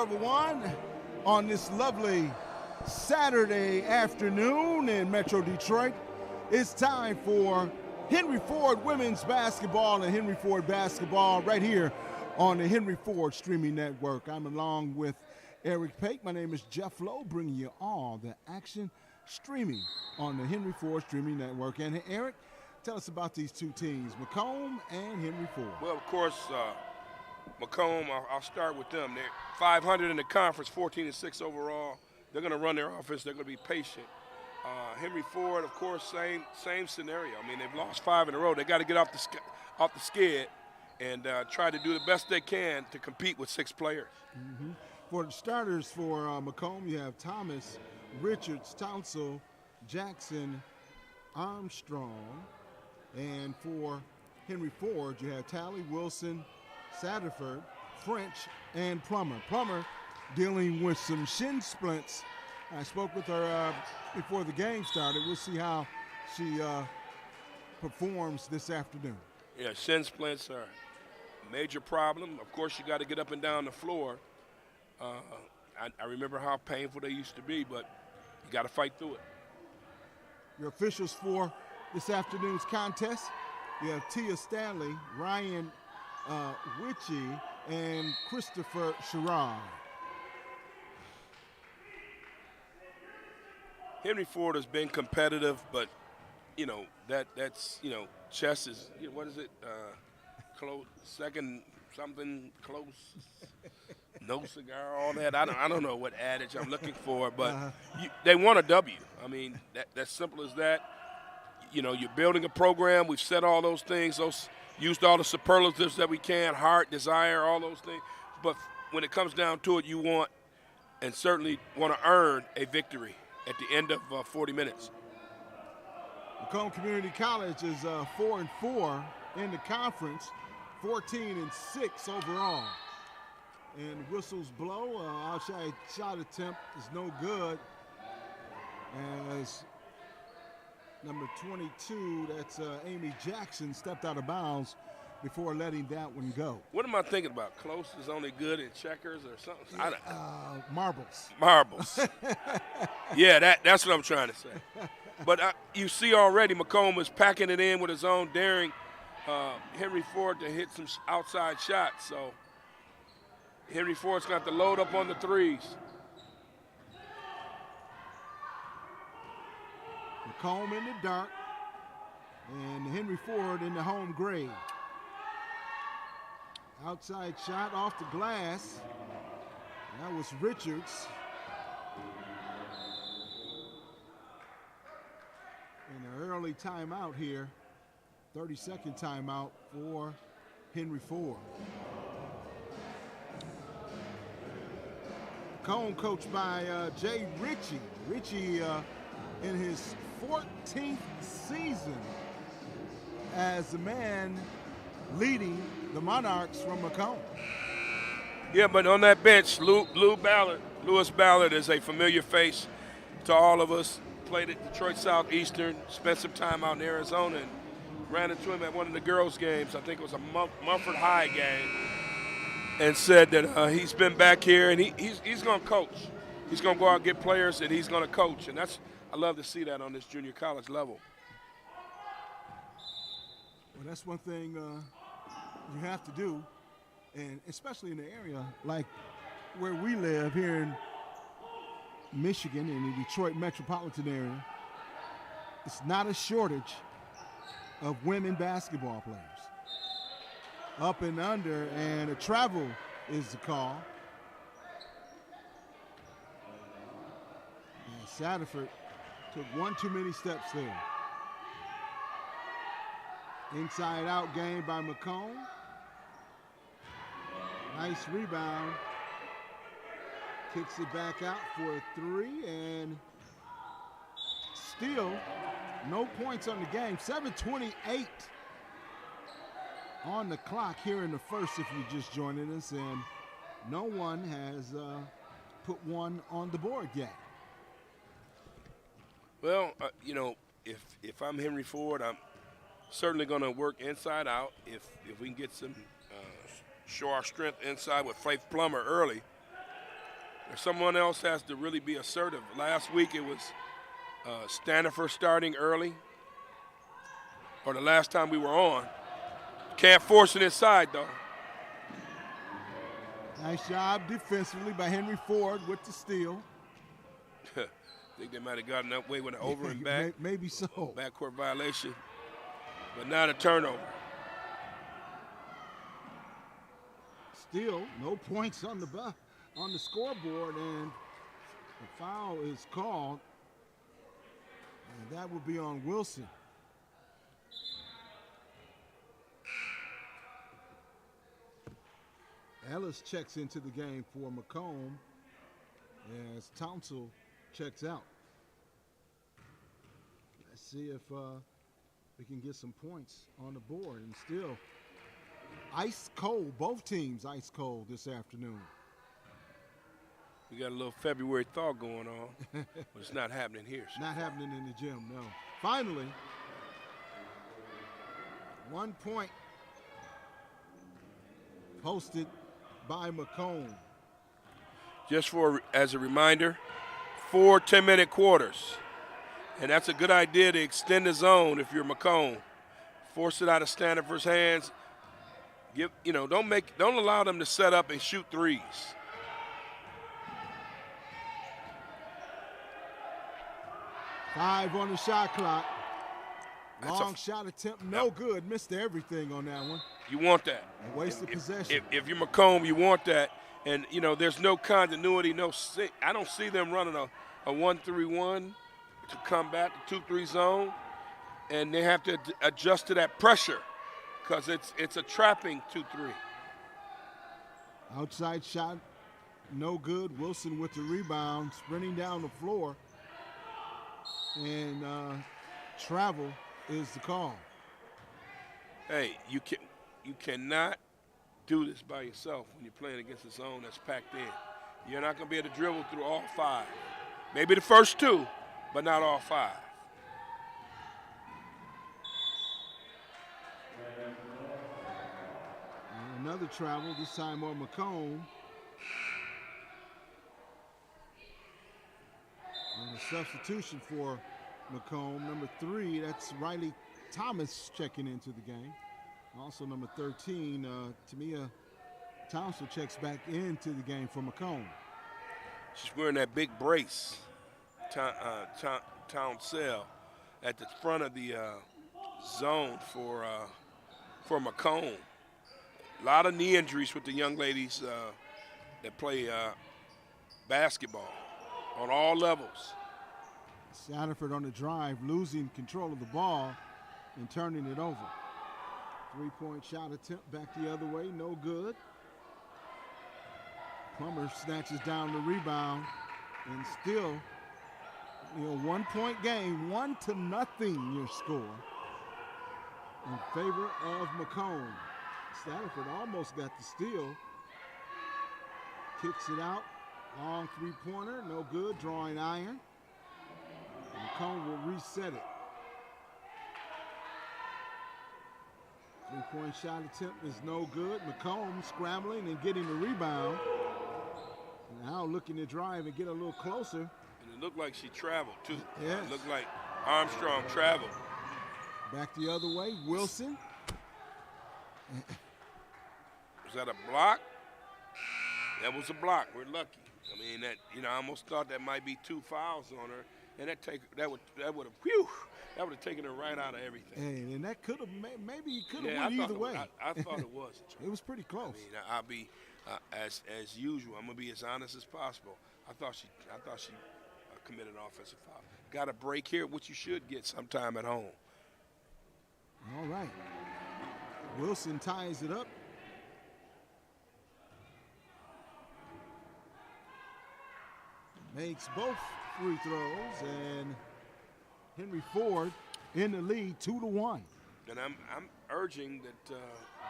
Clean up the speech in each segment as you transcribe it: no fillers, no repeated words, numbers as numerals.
everyone, on this lovely Saturday afternoon in Metro Detroit. It's time for Henry Ford Women's Basketball and Henry Ford Basketball right here on the Henry Ford Streaming Network. I'm along with Eric Pate. My name is Jeff Lowe, bringing you all the action streaming on the Henry Ford Streaming Network. And Eric, tell us about these two teams, Macomb and Henry Ford. Well, of course, Macomb, I'll start with them. They're 500 in the conference, 14-6 overall. They're going to run their offense. They're going to be patient. Henry Ford, of course, same scenario. I mean, they've lost 5 in a row. They got to get off the skid and try to do the best they can to compete with 6 players. Mm-hmm. For the starters for Macomb, you have Thomas, Richards, Townsell, Jackson, Armstrong. And for Henry Ford, you have Talley, Wilson, Satterford, French, and Plummer. Plummer dealing with some shin splints. I spoke with her before the game started. We'll see how she performs this afternoon. Yeah, shin splints are a major problem. Of course, you got to get up and down the floor. I remember how painful they used to be, but you got to fight through it. Your officials for this afternoon's contest, you have Tia Stanley, Ryan Witchie, and Christopher Sherrod. Henry Ford has been competitive, but that's chess is what is it? Close second something close. No cigar, all that. I don't know what adage I'm looking for, but they want a W. I mean, that's simple as that. You're building a program. We've said all those things. Used all the superlatives that we can, heart, desire, all those things. But when it comes down to it, you want and certainly want to earn a victory at the end of 40 minutes. Macomb Community College is 4-4 in the conference, 14-6 overall. And whistles blow. Outside shot attempt is no good. As number 22, that's Amy Jackson, stepped out of bounds before letting that one go. What am I thinking about? Close is only good in checkers or something? Marbles. Marbles. Yeah, that's what I'm trying to say. But you see already Macomb is packing it in with his own daring Henry Ford to hit some outside shots. So Henry Ford's got to load up on the threes. Macomb in the dark and Henry Ford in the home gray. Outside shot off the glass. That was Richards. And an early timeout here, 30-second timeout for Henry Ford. Macomb coached by Jay Ritchie. Ritchie in his 14th season as the man leading the Monarchs from Macomb. Yeah, but on that bench, Lewis Ballard is a familiar face to all of us. Played at Detroit Southeastern, spent some time out in Arizona, and ran into him at one of the girls' games. I think it was a Mumford High game, and said that he's been back here and he's going to coach. He's going to go out and get players, and he's going to coach. And I love to see that on this junior college level. Well, that's one thing you have to do, and especially in the area like where we live here in Michigan, in the Detroit metropolitan area. It's not a shortage of women basketball players. Up and under, and a travel is the call. And Satterford took one too many steps there. Inside out game by Macomb. Nice rebound. Kicks it back out for a 3, and still no points on the game. 7:28 on the clock here in the first if you're just joining us, and no one has put one on the board yet. Well, if I'm Henry Ford, I'm certainly going to work inside out. If we can get some show our strength inside with Faith Plummer early, Someone else has to really be assertive. Last week it was Stanford starting early, or the last time we were on. Can't force it inside, though. Nice job defensively by Henry Ford with the steal. Think they might have gotten away with an over and back. Maybe so. Backcourt violation, but not a turnover. Still, no points on the scoreboard, and the foul is called, and that will be on Wilson. Ellis checks into the game for Macomb as Townsend checks out. Let's see if we can get some points on the board. And still ice cold, both teams ice cold this afternoon. We got a little February thaw going on, but it's not happening here. So not happening in the gym, no. Finally, 1 point posted by Macomb. Just as a reminder, 4 10-minute quarters. And that's a good idea to extend the zone if you're Macomb. Force it out of Stanford's hands. Don't allow them to set up and shoot threes. Five on the shot clock. Long shot attempt, no good. Missed everything on that one. You want that. A wasted possession. If you're Macomb, you want that. And, there's no continuity, I don't see them running a 1-3-1 to combat the 2-3 zone. And they have to adjust to that pressure because it's a trapping 2-3. Outside shot, no good. Wilson with the rebound, sprinting down the floor. And travel is the call. Hey, you cannot do this by yourself when you're playing against a zone that's packed in. You're not going to be able to dribble through all 5. Maybe the first 2, but not all 5. And another travel, this time on Macomb. And a substitution for Macomb. Number 3, that's Riley Thomas checking into the game. Also number 13, Tamia Townsend checks back into the game for Macomb. She's wearing that big brace, Townsend, at the front of the zone for Macomb. A lot of knee injuries with the young ladies that play basketball on all levels. Stanford on the drive, losing control of the ball and turning it over. 3-point shot attempt back the other way, no good. Plummer snatches down the rebound, and still, 1-point game, 1-0 your score in favor of Macomb. Stanford almost got the steal. Kicks it out, long 3-pointer, no good, drawing iron. Macomb will reset it. 3-point shot attempt is no good. Macomb scrambling and getting the rebound. Now looking to drive and get a little closer. And it looked like she traveled, too. Yes. It looked like Armstrong traveled. Back the other way, Wilson. Was that a block? That was a block. We're lucky. I mean, I almost thought that might be 2 fouls on her. And that would have taken her right out of everything. Hey, and that could have maybe he could have went either way. I thought it was. It was pretty close. I mean, I'll be as usual. I'm gonna be as honest as possible. I thought she committed an offensive foul. Got a break here, which you should get sometime at home. All right. Wilson ties it up. Makes both free throws, and Henry Ford in the lead 2-1. And I'm urging that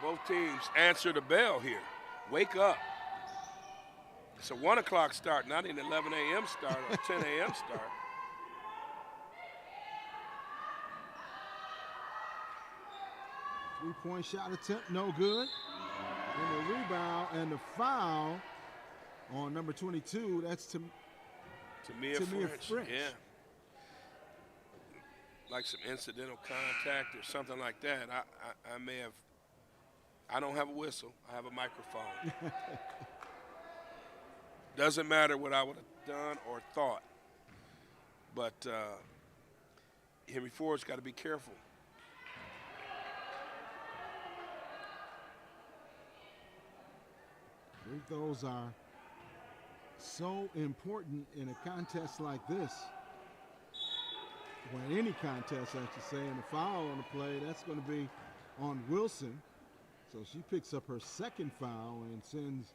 both teams answer the bell here. Wake up. It's a 1 o'clock start, not an 11 a.m. start or 10 a.m. start. Three-point shot attempt, no good. And the rebound and the foul On number 22, that's Tamia French. Yeah. Like some incidental contact or something like that. I may have. I don't have a whistle. I have a microphone. Doesn't matter what I would have done or thought. But Henry Ford's got to be careful. Free throws are so important in a contest like this. Well, any contest, I should say, and a foul on the play, that's going to be on Wilson. So she picks up her second foul and sends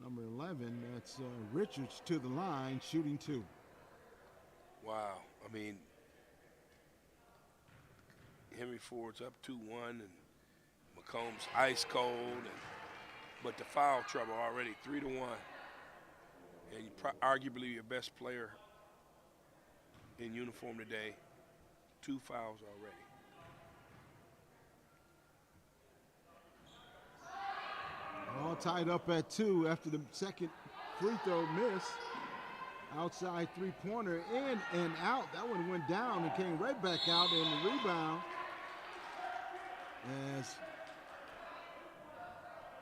number 11, that's Richards, to the line, shooting 2. Wow. I mean, Henry Ford's up 2-1, and Macomb's ice cold, but the foul trouble already 3-1, and arguably your best player in uniform today, 2 fouls already. All tied up at 2 after the second free throw miss. Outside three-pointer, in and out. That one went down and came right back out in the rebound. As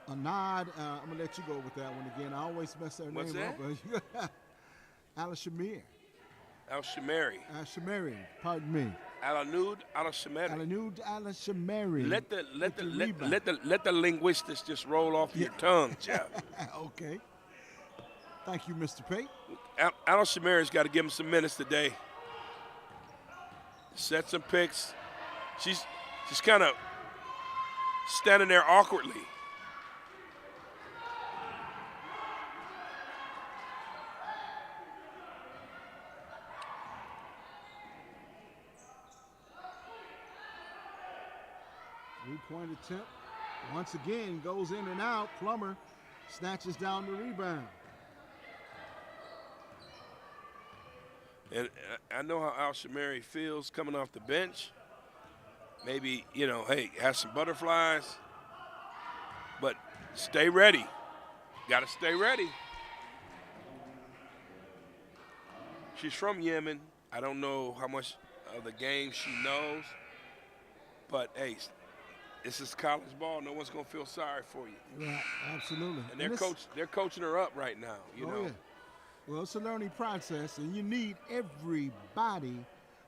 a nod, I'm going to let you go with that one again. I always mess her What's name that? up. Al-Shamir. Al-Shamari. Al-Shamari, pardon me. Alanud Al-Shamari. Alanud Al-Shamari. Let the linguistics just roll off your tongue, Jeff. Okay. Thank you, Mr. Pate. Al-Shamari's got to give him some minutes today. Set some picks. She's kind of standing there awkwardly. Three-point attempt. Once again, goes in and out. Plummer snatches down the rebound. And I know how Al-Shamari feels coming off the bench. Maybe, hey, have some butterflies. But stay ready. Got to stay ready. She's from Yemen. I don't know how much of the game she knows. But, hey, this is college ball. No one's going to feel sorry for you. Right, absolutely. And they're coaching her up right now, you know. Yeah. Well, it's a learning process, and you need everybody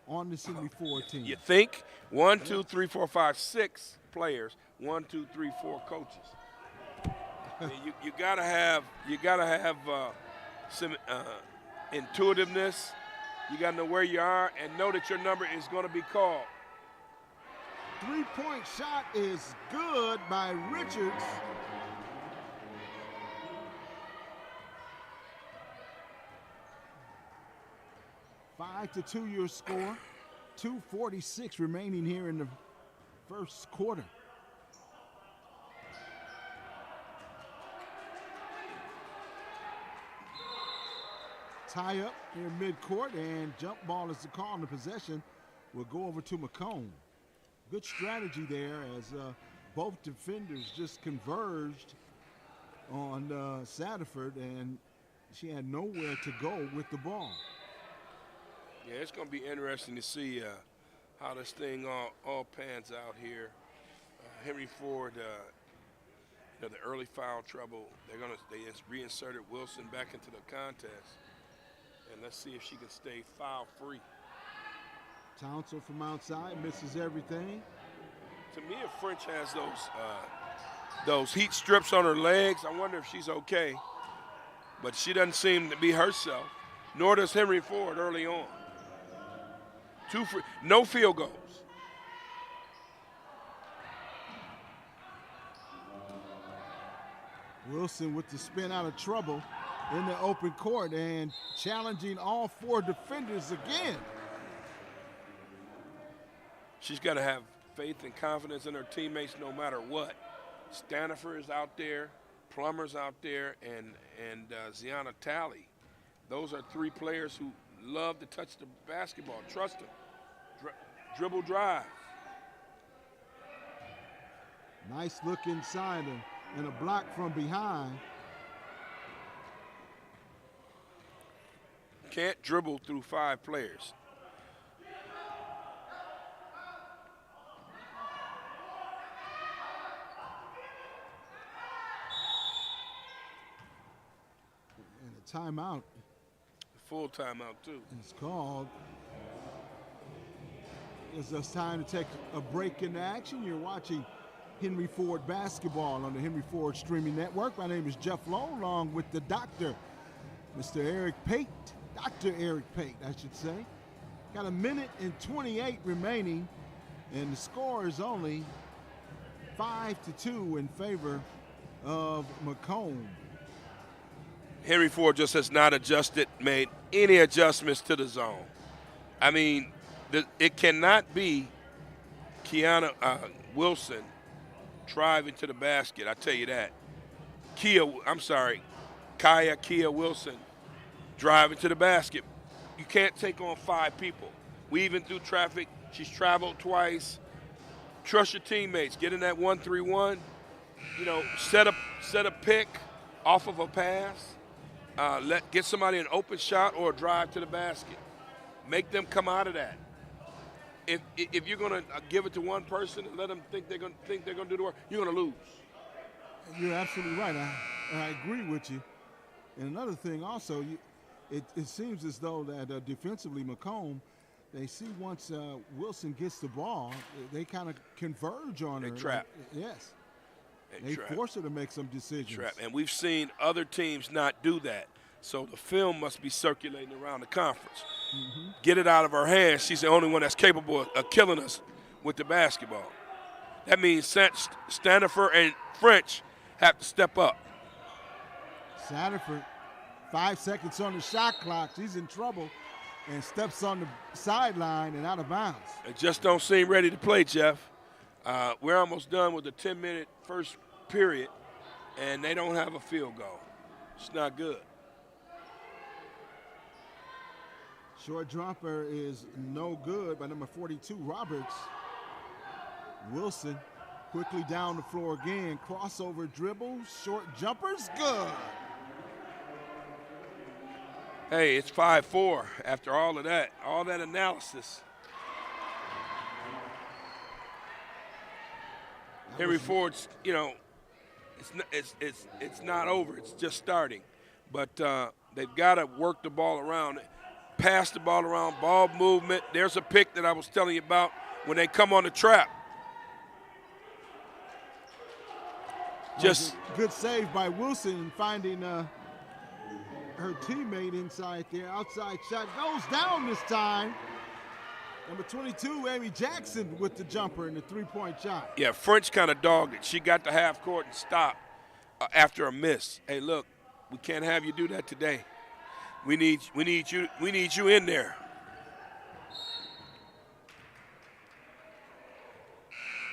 on the Henry Ford team. You think 1, 2, 3, 4, 5, 6 players, 1, 2, 3, 4 coaches. I mean, you gotta have some intuitiveness. You gotta know where you are and know that your number is going to be called. Three-point shot is good by Richards. Five to 2 your score. 2:46 remaining here in the first quarter. Tie up near midcourt, and jump ball is the call on the possession. Will go over to Macomb. Good strategy there as both defenders just converged on Satterford, and she had nowhere to go with the ball. Yeah, it's going to be interesting to see how this thing all pans out here. Henry Ford, the early foul trouble. They just reinserted Wilson back into the contest, and let's see if she can stay foul-free. Townsend from outside misses everything. To me, if French has those heat strips on her legs, I wonder if she's okay. But she doesn't seem to be herself, nor does Henry Ford early on. No field goals. Wilson with the spin out of trouble in the open court and challenging all 4 defenders again. She's got to have faith and confidence in her teammates no matter what. Stanifer is out there, Plummer's out there, and Ziana Talley. Those are 3 players who love to touch the basketball. Trust them. Dribble drive. Nice look inside and a block from behind. can't dribble through 5 players. And a timeout Full timeout, too. is called. It's just time to take a break in action. You're watching Henry Ford basketball on the Henry Ford streaming network. My name is Jeff Lowe, along with the doctor, Mr. Eric Pate. Dr. Eric Pate, I should say. Got a minute and 28 remaining, and the score is only 5-2 in favor of Macomb. Henry Ford just has not made any adjustments to the zone. I mean, it cannot be Kiana Wilson driving to the basket. I tell you that. Kia Wilson driving to the basket. You can't take on 5 people. Weaving through traffic. She's traveled twice. Trust your teammates. Get in that 1-3-1. You know, set a pick off of a pass. Get somebody an open shot or a drive to the basket. Make them come out of that. If you're going to give it to one person and let them think they're going to do the work, you're going to lose. You're absolutely right. I agree with you. And another thing also, it seems as though that defensively Macomb, they see once Wilson gets the ball, they kind of converge on her. They trap. Yes. They force her to make some decisions. Trap. And we've seen other teams not do that. So the film must be circulating around the conference. Mm-hmm. Get it out of her hands. She's the only one that's capable of killing us with the basketball. That means Staniford and French have to step up. Staniford, 5 seconds on the shot clock. She's in trouble and steps on the sideline and out of bounds. They just don't seem ready to play, Jeff. We're almost done with the 10-minute first period, and they don't have a field goal. It's not good. Short jumper is no good by number 42, Roberts. Wilson quickly down the floor again. Crossover dribble, short jumper's good. Hey, it's 5-4 after all of that analysis. Henry Ford's, it's not over. It's just starting. But they've got to work the ball around, pass the ball around, ball movement. There's a pick that I was telling you about when they come on the trap. Just good save by Wilson, finding her teammate inside there. Outside shot goes down this time. Number 22, Amy Jackson with the jumper and the three-point shot. Yeah, French kind of dogged it. She got the half court and stopped after a miss. Hey, look, we can't have you do that today. We need you in there.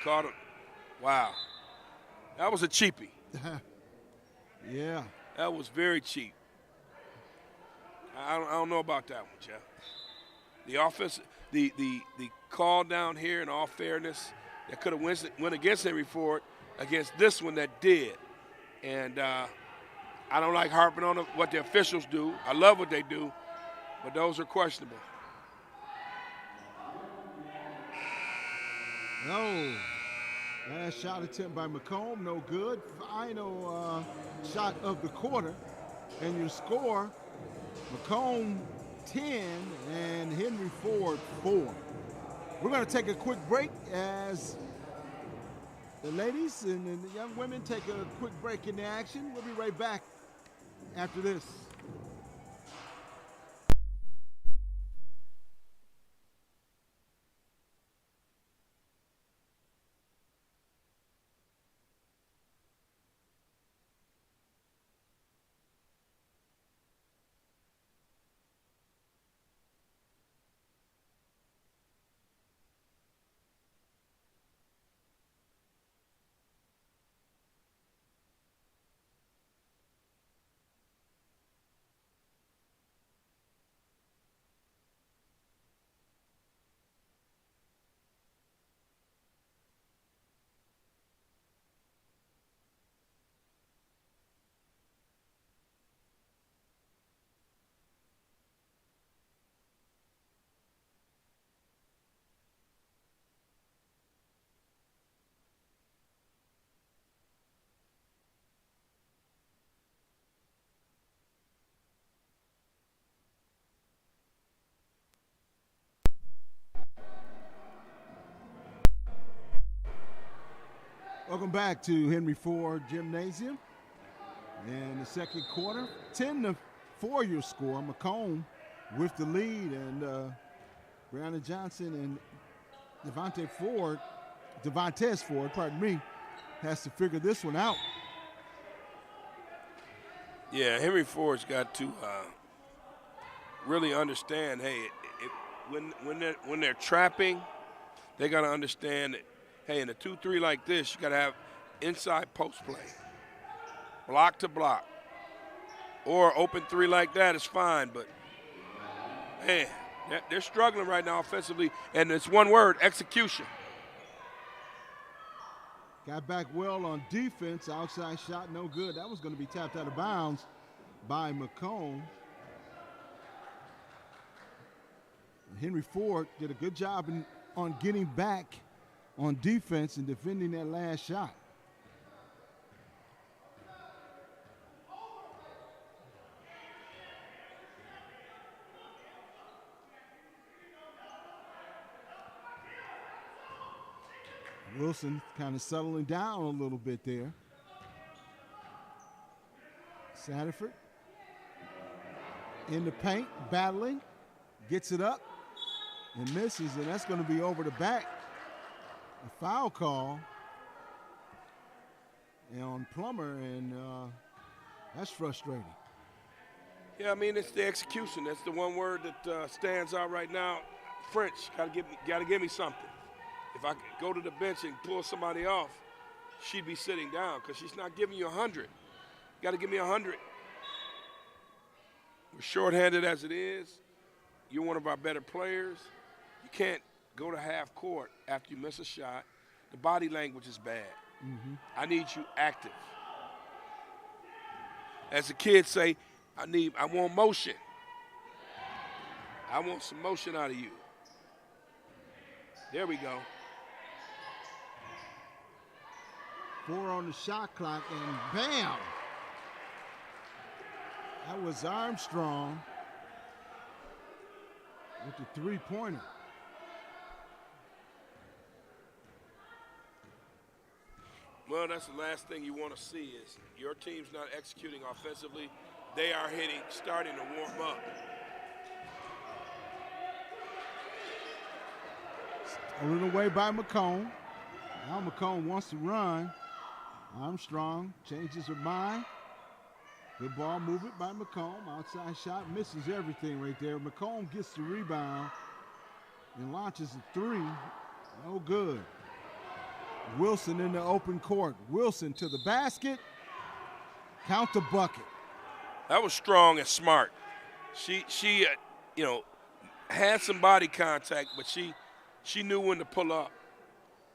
Caught him. Wow. That was a cheapie. Yeah. That was very cheap. I don't know about that one, Jeff. The offense, the call down here, in all fairness, that could have went against Henry Ford, against this one that did. And I don't like harping on what the officials do. I love what they do, but those are questionable. No. Last shot attempt by Macomb, no good. Final shot of the quarter. And your score, Macomb 10 and Henry Ford 4. We're going to take a quick break as the ladies and the young women take a quick break in the action. We'll be right back after this. Welcome back to Henry Ford Gymnasium. And the second quarter, 10-4 your score. Macomb with the lead, and Brianna Johnson and Devontae Ford, pardon me, has to figure this one out. Yeah, Henry Ford's got to really understand, hey, when they're trapping, they got to understand that, hey, in a 2-3 like this, you got to have inside post play, block to block, or open 3 like that is fine. But man, they're struggling right now offensively, and it's one word: execution. Got back well on defense. Outside shot, no good. That was going to be tapped out of bounds by Macomb. Henry Ford did a good job on getting back on defense and defending that last shot. Wilson kind of settling down a little bit there. Satterford in the paint, battling, gets it up and misses, and that's going to be over the back. A foul call on Plummer, and that's frustrating. Yeah, I mean, it's the execution. That's the one word that stands out right now. French, got to give me something. If I go to the bench and pull somebody off, she'd be sitting down because she's not giving you 100. Got to give me 100. We're shorthanded as it is. You're one of our better players. You can't go to half court after you miss a shot. The body language is bad. Mm-hmm. I need you active. As the kids say, I want motion. I want some motion out of you. There we go. 4 on the shot clock, and bam! That was Armstrong with the three-pointer. Well, that's the last thing you want to see is your team's not executing offensively. They are starting to warm up. Stolen away by Macomb. Now Macomb wants to run. Armstrong changes her mind. Good ball movement by Macomb. Outside shot, misses everything right there. Macomb gets the rebound and launches a 3. No good. Wilson in the open court. Wilson to the basket. Count the bucket. That was strong and smart. She had some body contact, but she knew when to pull up.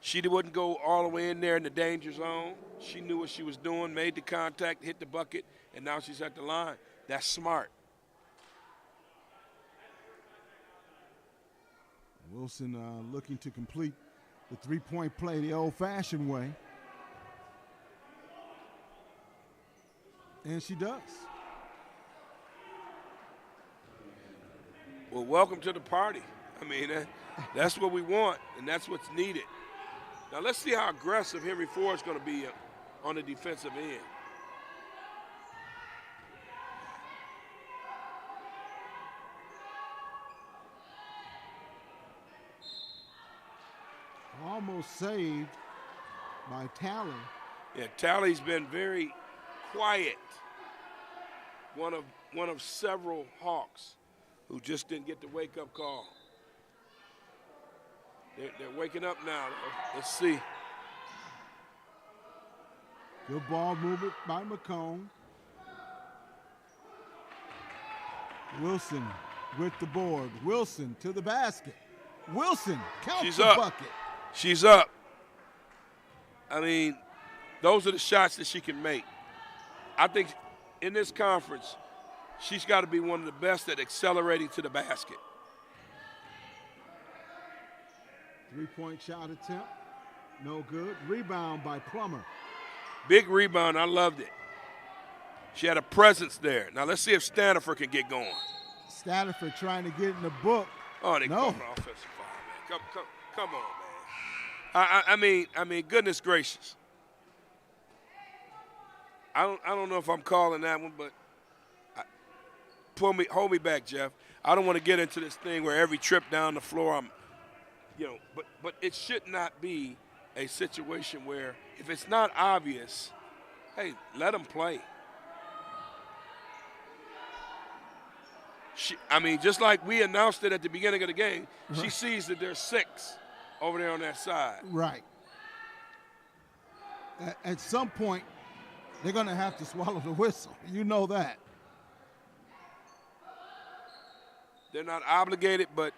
She wouldn't go all the way in there in the danger zone. She knew what she was doing, made the contact, hit the bucket, and now she's at the line. That's smart. Wilson looking to complete the three-point play the old-fashioned way. And she does. Well, welcome to the party. I mean, that's what we want, and that's what's needed. Now let's see how aggressive Henry Ford's going to be on the defensive end. Almost saved by Talley. Yeah, Talley's been very quiet. One of several Hawks who just didn't get the wake-up call. They're waking up now. Let's see. Good ball movement by Macomb. Wilson with the board. Wilson to the basket. Wilson counts the bucket. She's up. I mean, those are the shots that she can make. I think in this conference, she's got to be one of the best at accelerating to the basket. Three-point shot attempt, no good. Rebound by Plummer. Big rebound, I loved it. She had a presence there. Now let's see if Stanford can get going. Stanford trying to get in the book. Oh, they call for offensive foul, man. Come on, man. I mean, goodness gracious. I don't know if I'm calling that one, but hold me back, Jeff. I don't want to get into this thing where every trip down the floor I'm, but it should not be a situation where if it's not obvious, hey, let them play. Just like we announced it at the beginning of the game, right. She sees that there's 6 over there on that side. Right. At some point, they're going to have to swallow the whistle. You know that. They're not obligated, but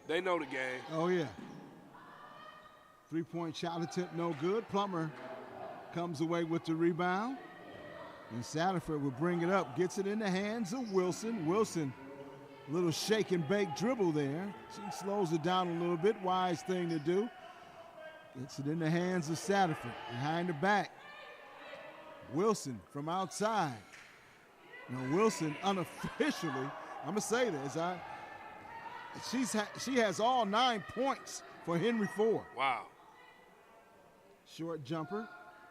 they know the game. Oh, yeah. 3-point shot attempt, no good. Plummer comes away with the rebound. And Satterford will bring it up, gets it in the hands of Wilson. Wilson, a little shake and bake dribble there. She slows it down a little bit, wise thing to do. Gets it in the hands of Satterford, behind the back. Wilson from outside. Wilson unofficially, I'm going to say this, she has all 9 points for Henry Ford. Wow. Short jumper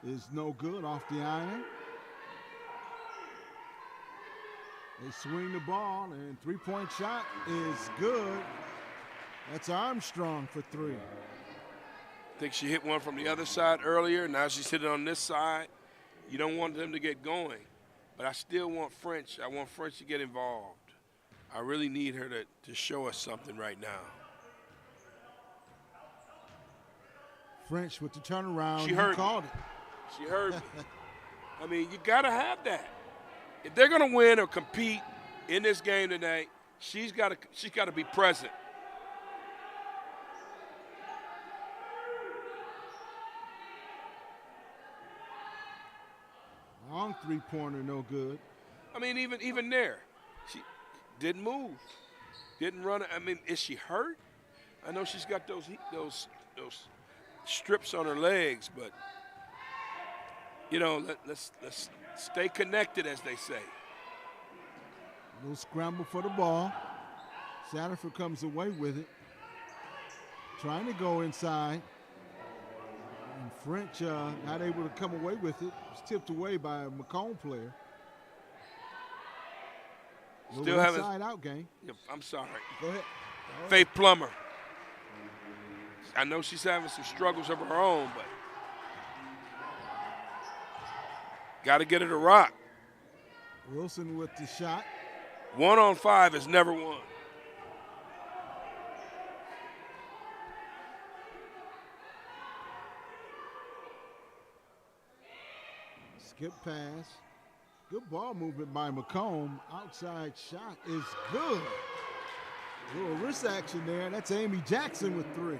is no good off the iron. They swing the ball, and 3-point shot is good. That's Armstrong for 3. I think she hit one from the other side earlier. Now she's hitting on this side. You don't want them to get going, but I still want French. I want French to get involved. I really need her to show us something right now. French with the turnaround. She heard called it. She heard me. You got to have that. If they're going to win or compete in this game tonight, she's got to be present. Long 3-pointer, no good. Even there, she didn't move, didn't run. Is she hurt? I know she's got those strips on her legs, but let's stay connected, as they say. A little scramble for the ball. Satterford comes away with it. Trying to go inside. And French not able to come away with it. It was tipped away by a Macomb player. Still having inside out game. Yeah, I'm sorry. Go ahead. Faith Plummer. I know she's having some struggles of her own, but got to get her to rock. Wilson with the shot. 1-on-5 has never won. Skip pass. Good ball movement by Macomb. Outside shot is good. A little wrist action there. That's Amy Jackson with 3.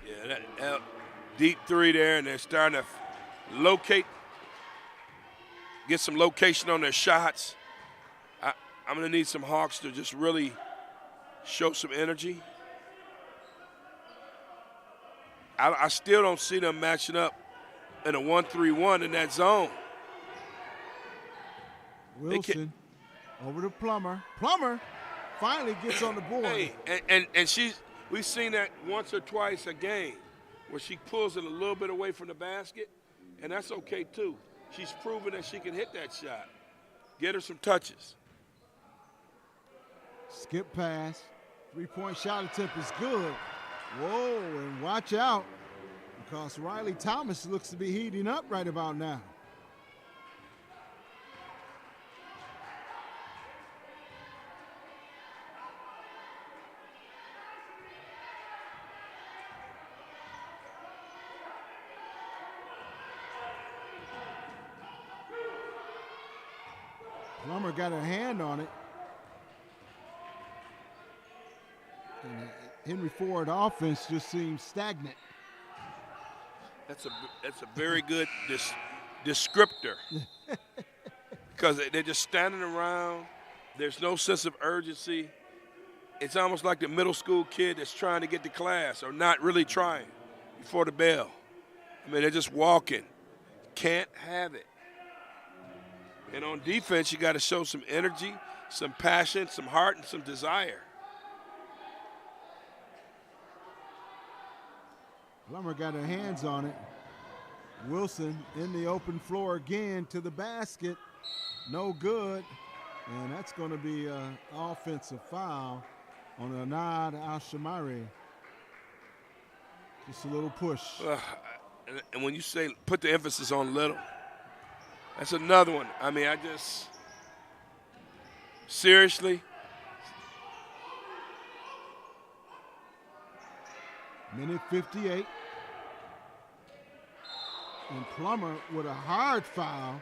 Yeah, that deep 3 there, and they're starting to locate, get some location on their shots. I'm going to need some Hawks to just really show some energy. I still don't see them matching up in a 1-3-1 in that zone. Wilson over to Plummer. Plummer finally gets on the board. Hey, and we've seen that once or twice a game where she pulls it a little bit away from the basket, and that's okay too. She's proven that she can hit that shot. Get her some touches. Skip pass. 3-point shot attempt is good. Whoa, and watch out, because Riley Thomas looks to be heating up right about now. Plummer got her hand on it. And Henry Ford offense just seems stagnant. That's a very good descriptor. Because they're just standing around. There's no sense of urgency. It's almost like the middle school kid that's trying to get to class or not really trying before the bell. They're just walking. Can't have it. And on defense, you got to show some energy, some passion, some heart, and some desire. Plummer got her hands on it. Wilson in the open floor again to the basket. No good. And that's going to be an offensive foul on Anad Al-Shamari. Just a little push. And when you say put the emphasis on little, that's another one. I mean, seriously. Minute 58. And Plummer with a hard foul.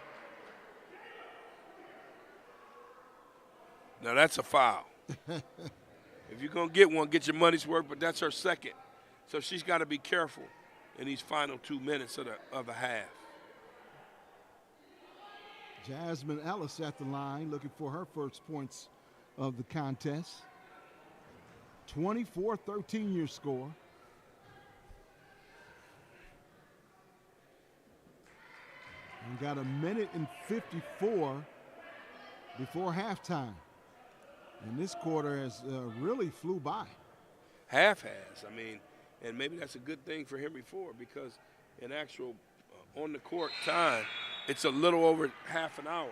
Now that's a foul. If you're going to get one, get your money's worth, but that's her second. So she's got to be careful in these final 2 minutes of the half. Jasmine Ellis at the line looking for her first points of the contest. 24-13 your score. And got a minute and 54 before halftime. And this quarter has really flew by. Half has. I mean, and maybe that's a good thing for Henry Ford because in actual on-the-court time, it's a little over half an hour.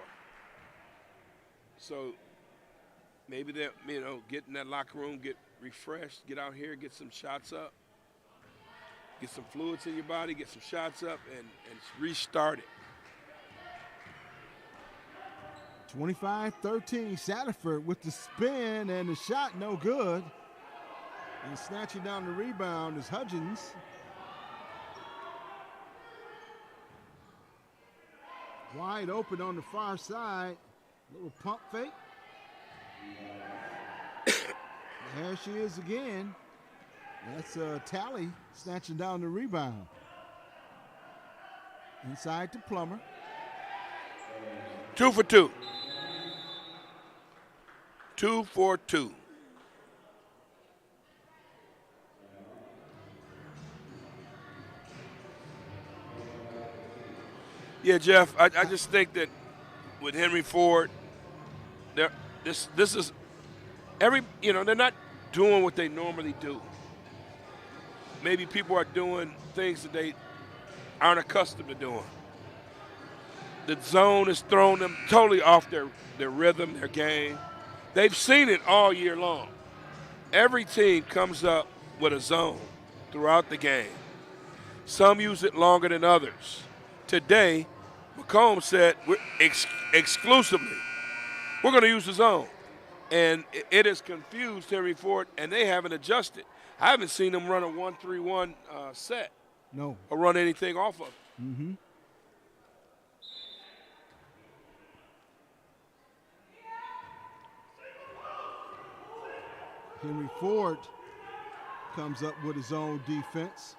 So maybe they'll, get in that locker room, get refreshed, get out here, get some shots up, get some fluids in your body, get some shots up, and restart it. 25-13, Satterford with the spin and the shot no good. And snatching down the rebound is Hudgens. Wide open on the far side. Little pump fake. There she is again. That's Tally snatching down the rebound. Inside to Plummer. 2 for 2. 2 for 2. Yeah, Jeff, I just think that with Henry Ford, this is they're not doing what they normally do. Maybe people are doing things that they aren't accustomed to doing. The zone has thrown them totally off their rhythm, their game. They've seen it all year long. Every team comes up with a zone throughout the game. Some use it longer than others. Today, Macomb said exclusively, we're going to use the zone. And it has confused Henry Ford, and they haven't adjusted. I haven't seen them run a 1-3-1 set. No. Or run anything off of it. Mm-hmm. Henry Ford comes up with his own defense.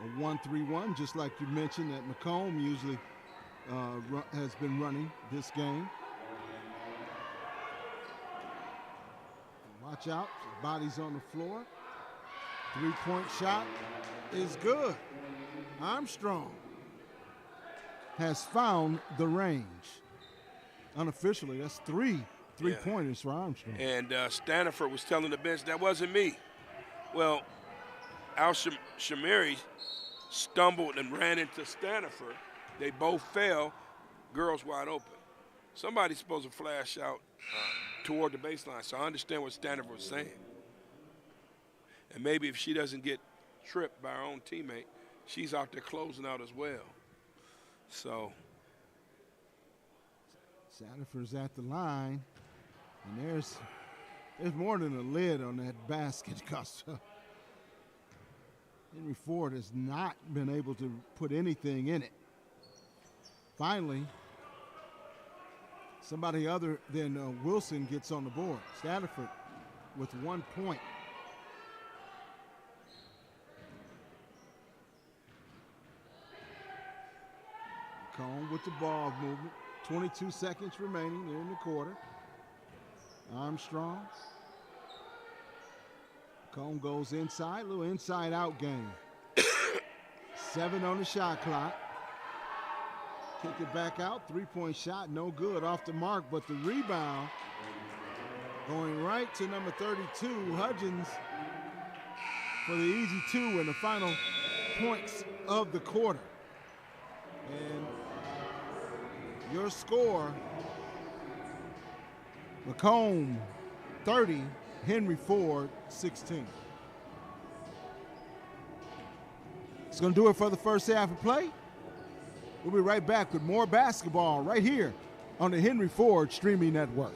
A 1-3-1, just like you mentioned that Macomb usually has been running this game. Watch out, body's on the floor. Three-point shot is good. Armstrong has found the range. Unofficially, that's three-pointers for Armstrong. And Staniford was telling the bench, that wasn't me. Well, Al-Shamari stumbled and ran into Staniford. They both fell, girls wide open. Somebody's supposed to flash out toward the baseline, so I understand what Staniford was saying. And maybe if she doesn't get tripped by her own teammate, she's out there closing out as well. So. Staniford's at the line, and there's more than a lid on that basket because Henry Ford has not been able to put anything in it. Finally, somebody other than Wilson gets on the board. Staniford with 1 point. Macomb with the ball movement. 22 seconds remaining in the quarter. Armstrong. Macomb goes inside, little inside-out game. 7 on the shot clock. Kick it back out, three-point shot, no good, off the mark, but the rebound going right to number 32, Hudgens, for the easy 2 and the final points of the quarter. And your score, Macomb 30, Henry Ford 16. It's going to do it for the first half of play. We'll be right back with more basketball right here on the Henry Ford Streaming Network.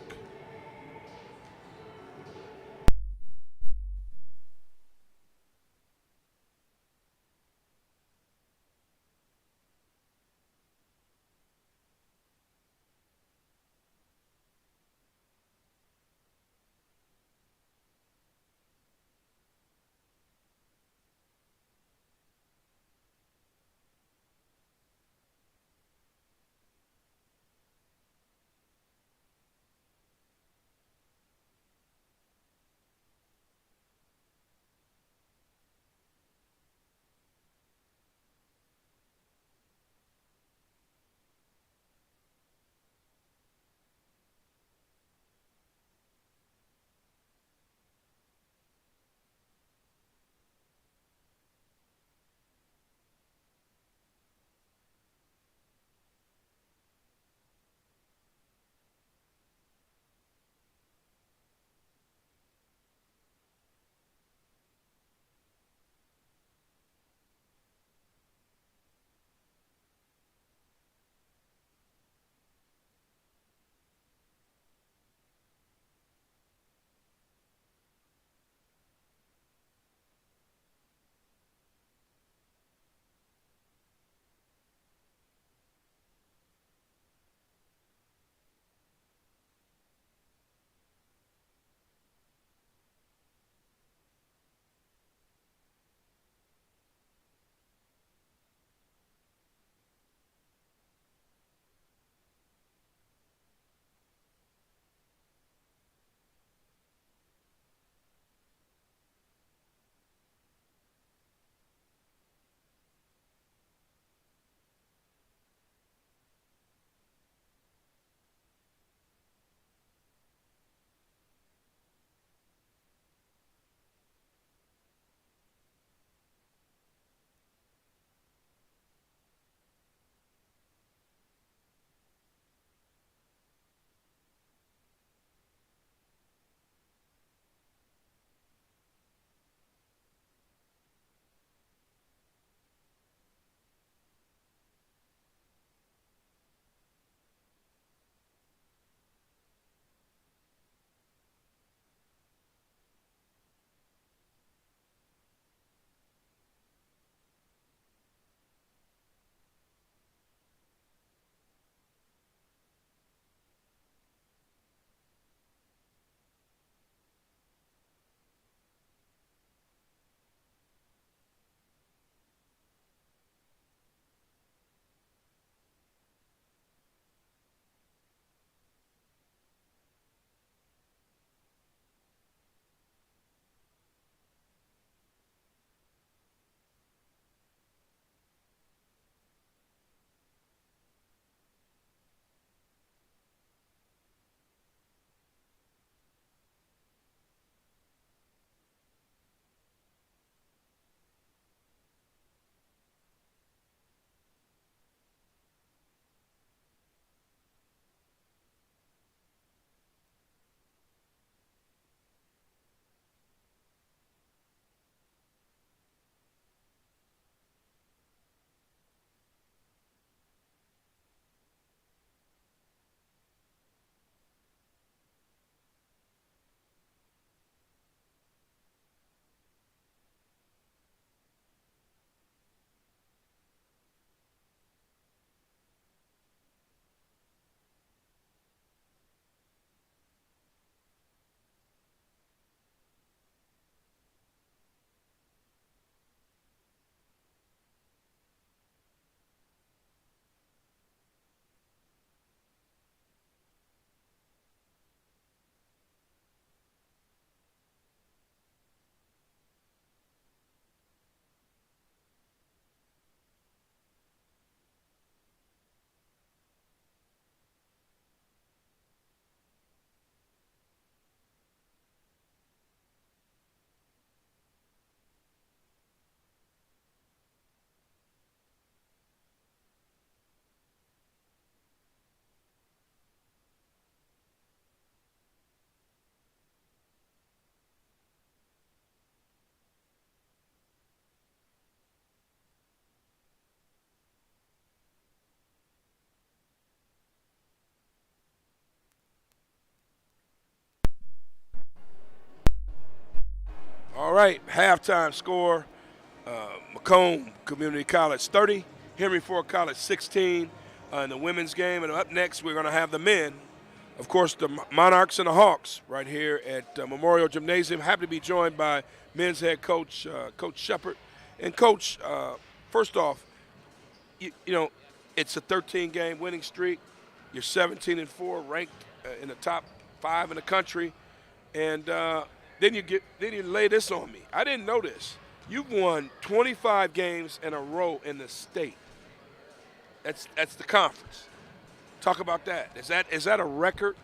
right, halftime score, Macomb Community College 30, Henry Ford College 16 in the women's game. And up next, we're going to have the men. Of course, the Monarchs and the Hawks right here at Memorial Gymnasium. Happy to be joined by men's head coach, Coach Shepard. And, Coach, first off, you know, it's a 13-game winning streak. You're 17-4, ranked in the top 5 in the country. And then you lay this on me. I didn't know this. You've won 25 games in a row in the state. That's the conference. Talk about that. Is that a record?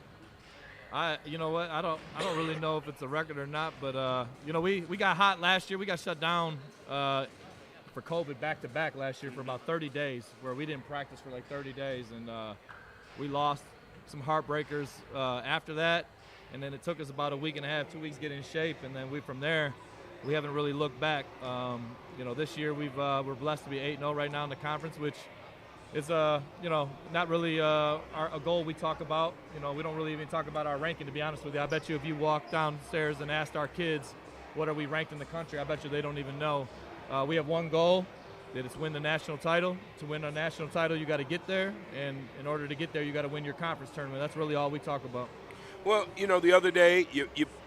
You know what? I don't really know if it's a record or not, but you know, we got hot last year. We got shut down for COVID back-to-back last year for about 30 days, where we didn't practice for like 30 days, and we lost some heartbreakers after that, and then it took us about a week and a half, 2 weeks to get in shape, and then from there we haven't really looked back. You know, this year we're blessed to be 8-0 right now in the conference, which is you know, not really a goal we talk about. You know, we don't really even talk about our ranking, to be honest with you. I bet you if you walk downstairs and asked our kids what are we ranked in the country, I bet you they don't even know. We have one goal, that is win the national title. To win a national title, you got to get there, and in order to get there, you got to win your conference tournament. That's really all we talk about. Well, you know, the other day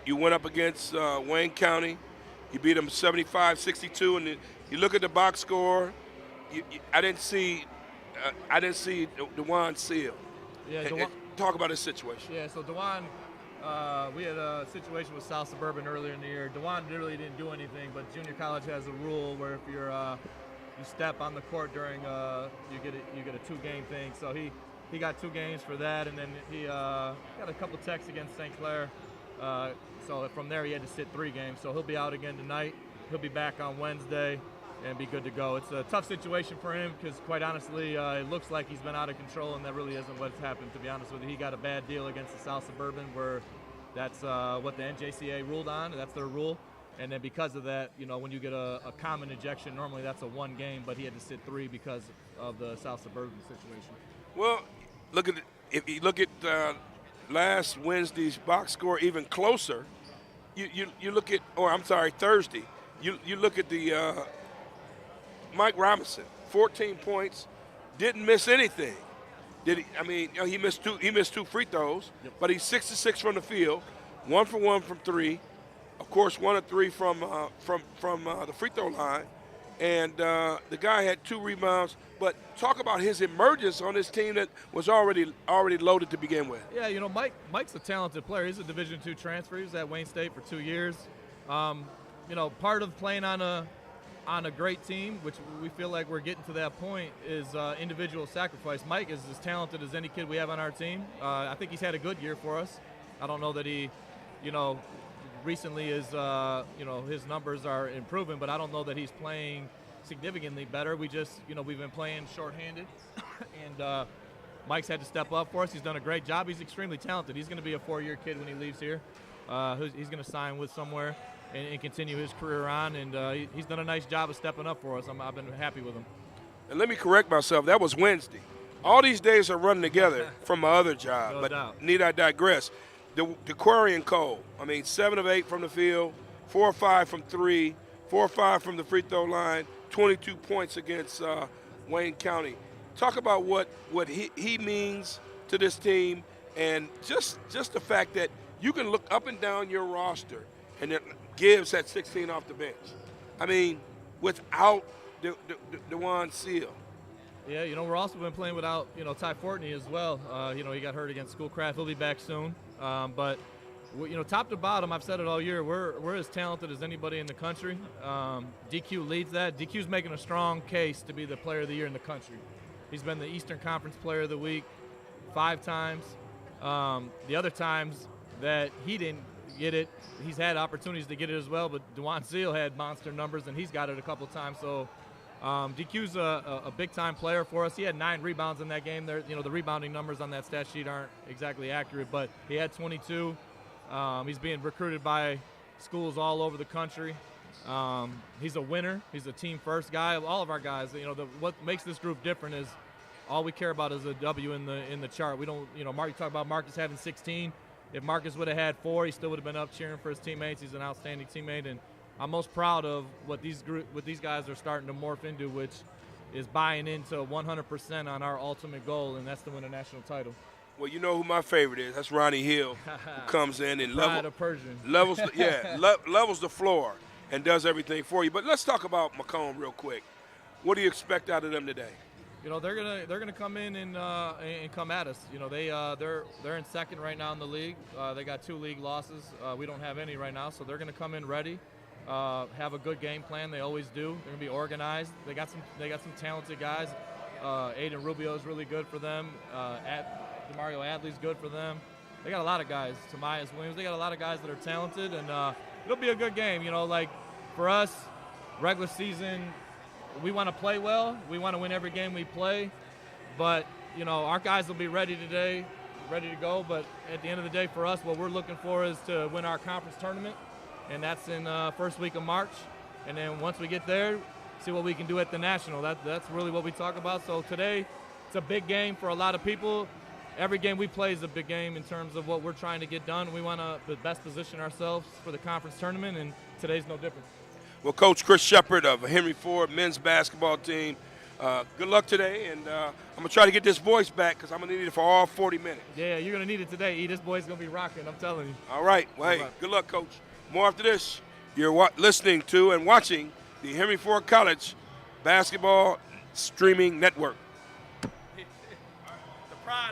you went up against Wayne County. You beat them 75-62, and you look at the box score. I didn't see DeJuan Seal. Yeah, talk about his situation. Yeah, so DeJuan, we had a situation with South Suburban earlier in the year. DeJuan really didn't do anything, but junior college has a rule where if you step on the court during you get a 2-game thing. So he got 2 games for that, and then he got a couple techs against St. Clair. So from there he had to sit 3 games. So he'll be out again tonight. He'll be back on Wednesday and be good to go. It's a tough situation for him because, quite honestly, it looks like he's been out of control, and that really isn't what's happened, to be honest with you. He got a bad deal against the South Suburban, where that's what the NJCA ruled on, and that's their rule. And then because of that, you know, when you get a common ejection, normally that's a 1 game, but he had to sit 3 because of the South Suburban situation. Well, if you look at last Wednesday's box score, even closer. You look at, Thursday. You look at the Mike Robinson, 14 points, didn't miss anything. Did he? I mean, you know, he missed 2 free throws, yep. But he's 6 of 6 from the field, 1 for 1 from 3. Of course, 1 of 3 from the free throw line, and the guy had 2 rebounds. But talk about his emergence on this team that was already loaded to begin with. Yeah, you know, Mike's a talented player. He's a Division II transfer. He was at Wayne State for 2 years. You know, part of playing on a great team, which we feel like we're getting to that point, is individual sacrifice. Mike is as talented as any kid we have on our team. I think he's had a good year for us. I don't know that he, you know, recently is, you know, his numbers are improving, but I don't know that he's playing significantly better. We just, you know, we've been playing shorthanded, and Mike's had to step up for us. He's done a great job. He's extremely talented. He's going to be a 4-year kid when he leaves here. He's going to sign with somewhere and continue his career on, and he's done a nice job of stepping up for us. I've been happy with him. And let me correct myself. That was Wednesday. All these days are running together from my other job, no doubt. Need I digress? The Quarry and Cole, I mean, 7 of 8 from the field, 4 or 5 from 3, 4 or 5 from the free throw line, 22 points against Wayne County. Talk about what he means to this team, and just the fact that you can look up and down your roster, and it Gibbs had 16 off the bench. I mean, without DeJuan Seal. Yeah, you know, we're also been playing without, you know, Ty Fortney as well. You know, he got hurt against Schoolcraft. He'll be back soon. But, you know, top to bottom, I've said it all year, we're as talented as anybody in the country. DQ leads that. DQ's making a strong case to be the player of the year in the country. He's been the Eastern Conference Player of the Week 5 times. The other times that he didn't get it, he's had opportunities to get it as well, but DeJuan Seal had monster numbers, and he's got it a couple times. So DQ's a big-time player for us. He had 9 rebounds in that game. There, you know, the rebounding numbers on that stat sheet aren't exactly accurate, but he had 22. He's being recruited by schools all over the country. He's a winner. He's a team-first guy. All of our guys, you know, what makes this group different is all we care about is a W in the chart. We don't, you know, Mark, you talk about Marcus having 16. If Marcus would have had 4, he still would have been up cheering for his teammates. He's an outstanding teammate, and I'm most proud of what these guys are starting to morph into, which is buying into 100% on our ultimate goal, and that's to win a national title. Well, you know who my favorite is. That's Ronnie Hill, who comes in and Pride of Persian. levels the floor and does everything for you. But let's talk about Macomb real quick. What do you expect out of them today? You know, they're gonna come in and come at us. You know, they're in second right now in the league. They got 2 league losses. We don't have any right now, so they're gonna come in ready. Have a good game plan. They always do. They're gonna be organized. They got some talented guys. Aiden Rubio is really good for them. Demario Adley's good for them. They got a lot of guys. Tomias Williams. They got a lot of guys that are talented, and it'll be a good game. You know, like for us, regular season, we want to play well. We want to win every game we play, but you know, our guys will be ready today, ready to go. But at the end of the day, for us, what we're looking for is to win our conference tournament, and that's in first week of March. And then once we get there, see what we can do at the national. That's really what we talk about. So today, it's a big game for a lot of people. Every game we play is a big game in terms of what we're trying to get done. We want to best position ourselves for the conference tournament, and today's no different. Well, Coach Chris Shepard of Henry Ford men's basketball team, good luck today, and I'm going to try to get this voice back because I'm going to need it for all 40 minutes. Yeah, you're going to need it today, E. This boy's going to be rocking, I'm telling you. All right. Well, hey, good luck, Coach. More after this. You're listening to and watching the Henry Ford College Basketball Streaming Network. The pride.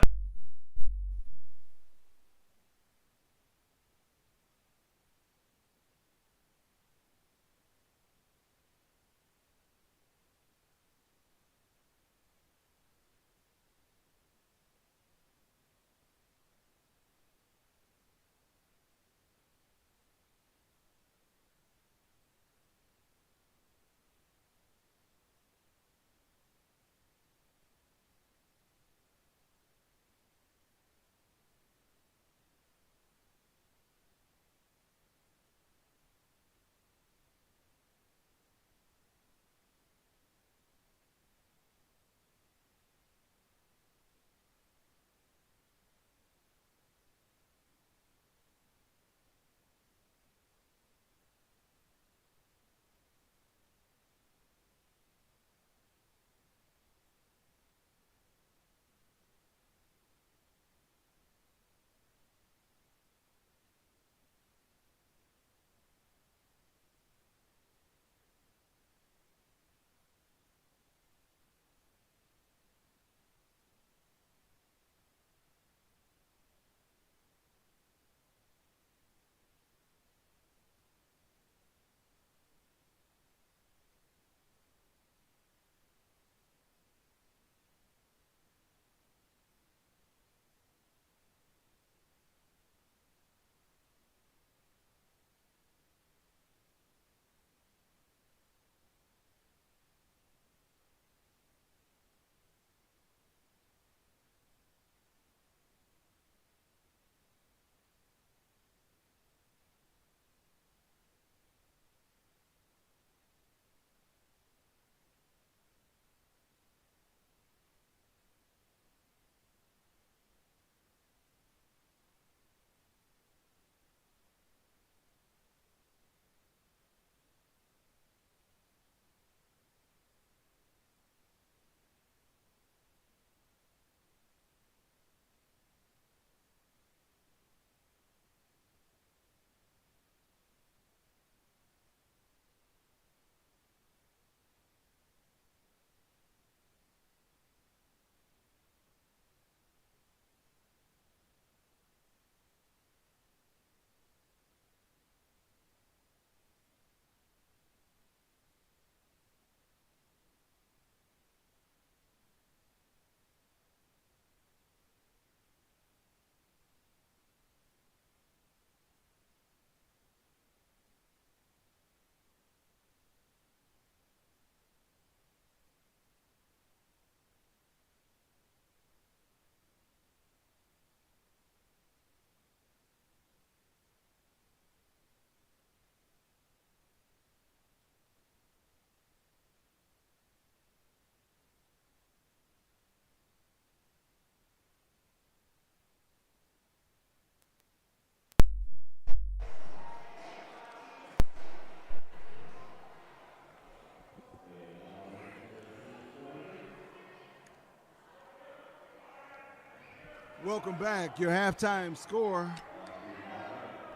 Welcome back. Your halftime score,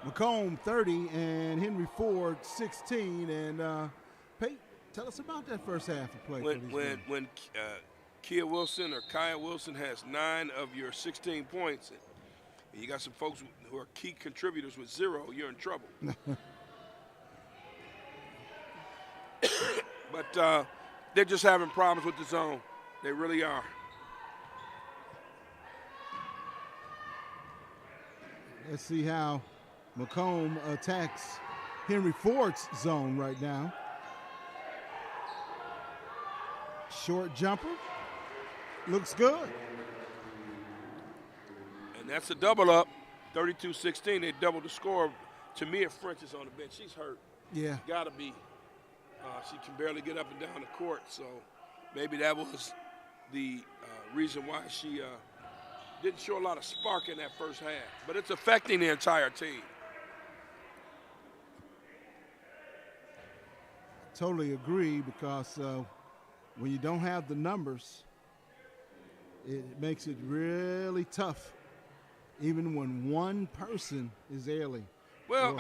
Macomb 30 and Henry Ford 16. And Pate, tell us about that first half of play. When Kia Wilson or Kaya Wilson has 9 of your 16 points, and you got some folks who are key contributors with 0, you're in trouble. But they're just having problems with the zone. They really are. Let's see how Macomb attacks Henry Ford's zone right now. Short jumper. Looks good. And that's a double up. 32-16. They doubled the score. Tamia French is on the bench. She's hurt. Yeah. Gotta be. She can barely get up and down the court. So maybe that was the reason why she didn't show a lot of spark in that first half. But it's affecting the entire team. Totally agree, because when you don't have the numbers, it makes it really tough, even when one person is ailing. Well,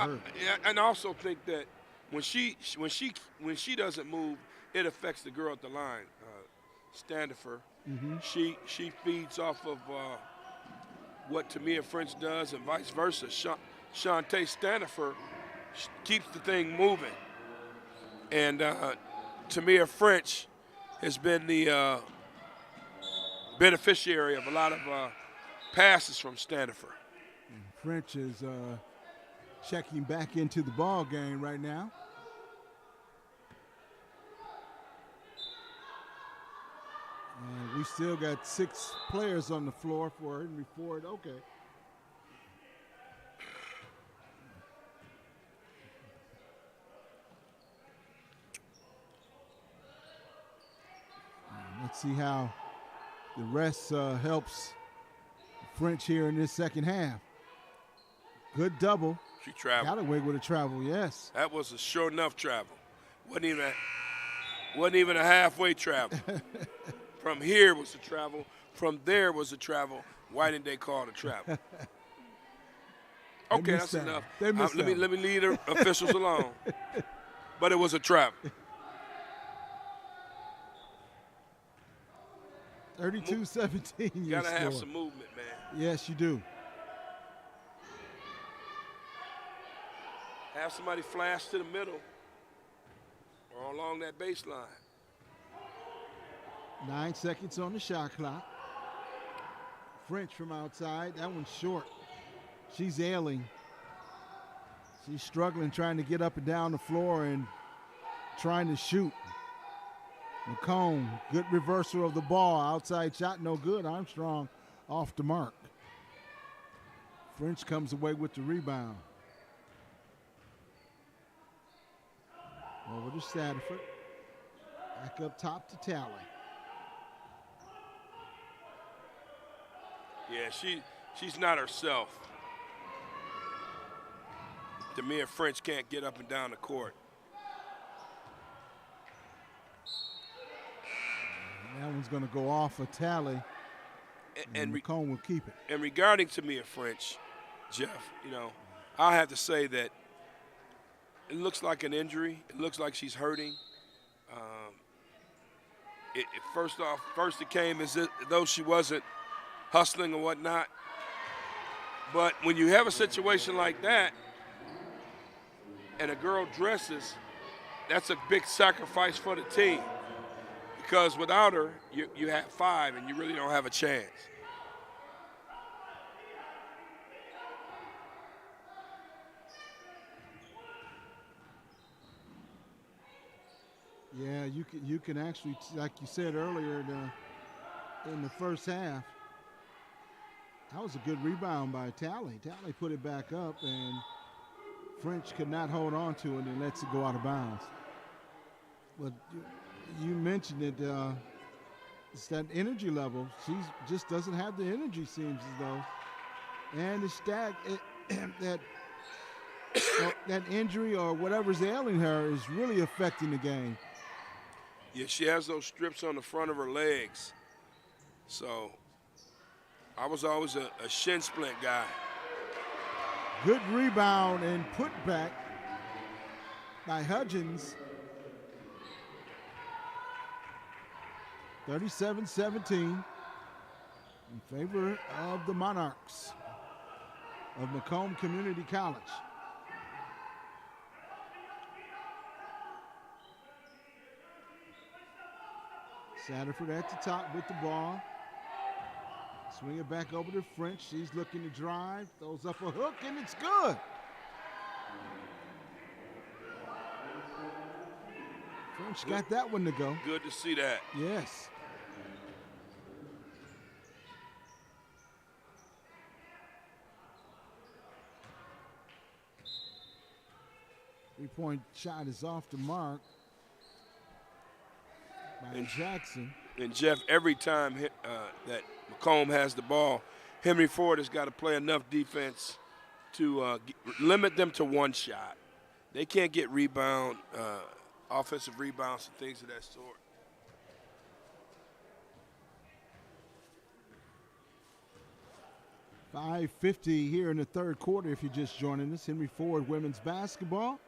I also think that when she doesn't move, it affects the girl at the line, Standifer. Mm-hmm. She feeds off of what Tamia French does, and vice versa. Shantae Standifer keeps the thing moving, and Tamia French has been the beneficiary of a lot of passes from Standifer. French is checking back into the ball game right now. And we still got 6 players on the floor for Henry Ford. Okay. Let's see how the rest helps French here in this second half. Good double. She traveled. Got away with a travel, yes. That was a sure enough travel. Wasn't even a halfway travel. From here was a travel. From there was a travel. Why didn't they call it a travel? Okay, that's enough. Let me leave the officials alone. But it was a travel. 32-17. You gotta have some movement, man. Yes, you do. Have somebody flash to the middle or along that baseline. 9 seconds on the shot clock. French from outside. That one's short. She's ailing. She's struggling, trying to get up and down the floor and trying to shoot. Macomb, good reversal of the ball. Outside shot, no good. Armstrong off the mark. French comes away with the rebound. Over to Standifer. Back up top to Talley. Yeah, she's not herself. Tamia French can't get up and down the court. That one's going to go off a Talley, and Macomb will keep it. And regarding Tamia French, Jeff, I have to say that it looks like an injury. It looks like she's hurting. First it came as though she wasn't hustling or whatnot. But when you have a situation like that and a girl dresses, that's a big sacrifice for the team. Because without her, you have 5 and you really don't have a chance. Yeah, you can actually, like you said earlier in the first half, that was a good rebound by Talley. Talley put it back up, and French could not hold on to it and lets it go out of bounds. But you mentioned it, it's that energy level. She just doesn't have the energy, seems as though. And it's that injury or whatever's ailing her is really affecting the game. Yeah, she has those strips on the front of her legs. So I was always a shin splint guy. Good rebound and put back by Hudgens. 37-17 in favor of the Monarchs of Macomb Community College. Satterford at the top with the ball. Swing it back over to French. She's looking to drive. Throws up a hook, and it's good. French got that one to go. Good to see that. Yes. Three-point shot is off the mark by Jackson. And Jeff, every time that Macomb has the ball, Henry Ford has got to play enough defense to limit them to one shot. They can't get offensive rebounds and things of that sort. .550 here in the third quarter if you're just joining us. Henry Ford women's basketball.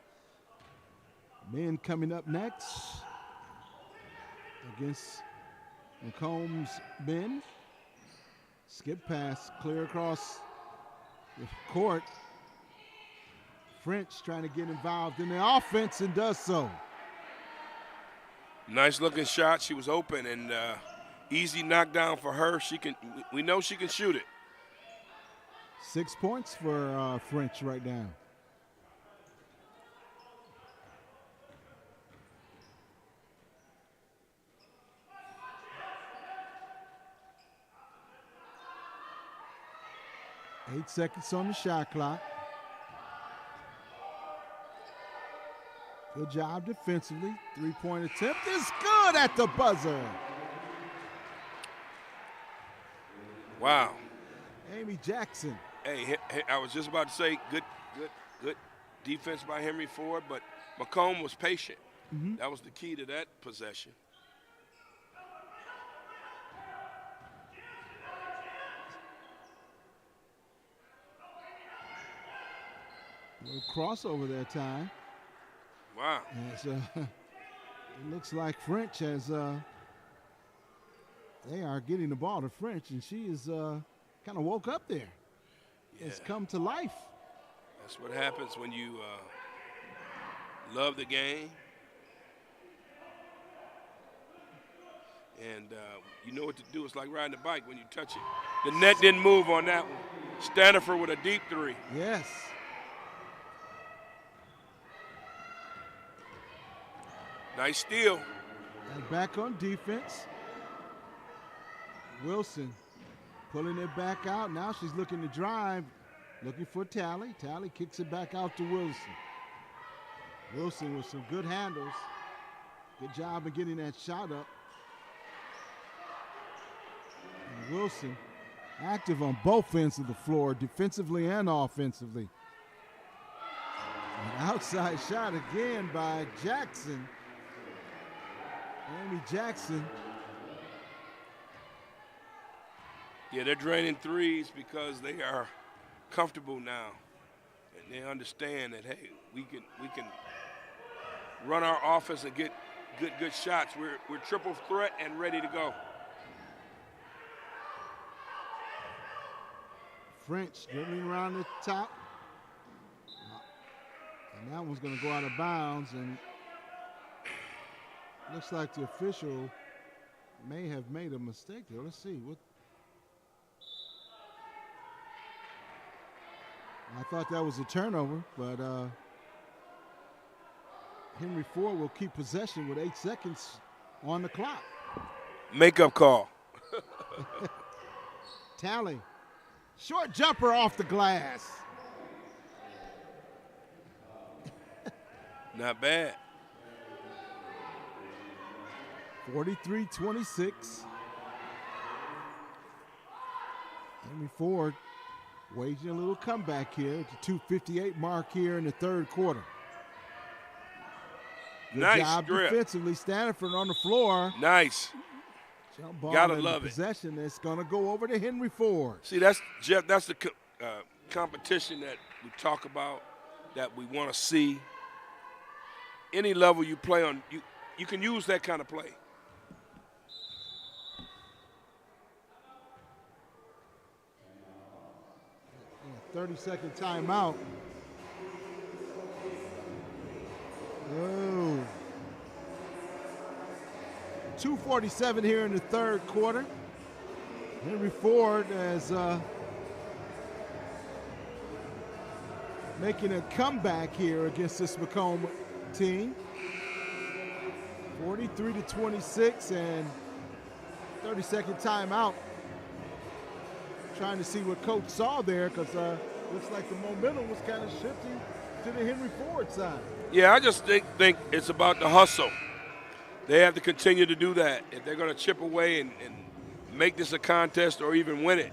Men coming up next against Macomb's men. Skip pass, clear across the court. French trying to get involved in the offense and does so. Nice looking shot. She was open and easy knockdown for her. We know she can shoot it. 6 points for French right now. Eight seconds on the shot clock. Good job defensively. Three-point attempt is good at the buzzer. Wow. Amy Jackson. Hey, I was just about to say good defense by Henry Ford, but Macomb was patient. Mm-hmm. That was the key to that possession. A little crossover that time. Wow. As, it looks like French has, they are getting the ball to French, and she is kind of woke up there. Yeah. It's come to life. That's what happens when you love the game. And you know what to do. It's like riding a bike when you touch it. The net didn't move on that one. Stanford with a deep three. Yes. Nice steal. And back on defense. Wilson pulling it back out. Now she's looking to drive, looking for Tally. Tally kicks it back out to Wilson. Wilson with some good handles. Good job of getting that shot up. And Wilson active on both ends of the floor, defensively and offensively. An outside shot again by Jackson. Amy Jackson. Yeah, they're draining threes because they are comfortable now, and they understand that hey, we can run our offense and get good shots. We're triple threat and ready to go. French dribbling around the top, and that one's going to go out of bounds, and looks like the official may have made a mistake there. Let's see what. I thought that was a turnover, but Henry Ford will keep possession with 8 seconds on the clock. Makeup call. Tally. Short jumper off the glass. Not bad. 43-26. Henry Ford waging a little comeback here at the 2:58 mark here in the third quarter. Good nice job drip. defensively. Stanford on the floor. Nice. Jump ball Gotta and love it. possession that's going to go over to Henry Ford. See, that's Jeff. That's the competition that we talk about, that we want to see. Any level you play on, you can use that kind of play. Yeah, 30-second timeout. Oh. 2:47 here in the third quarter. Henry Ford is making a comeback here against this Macomb team. 43-26 and 30-second timeout. Trying to see what coach saw there, because looks like the momentum was kind of shifting to the Henry Ford side. Yeah, I just think it's about the hustle. They have to continue to do that if they're going to chip away and make this a contest or even win it.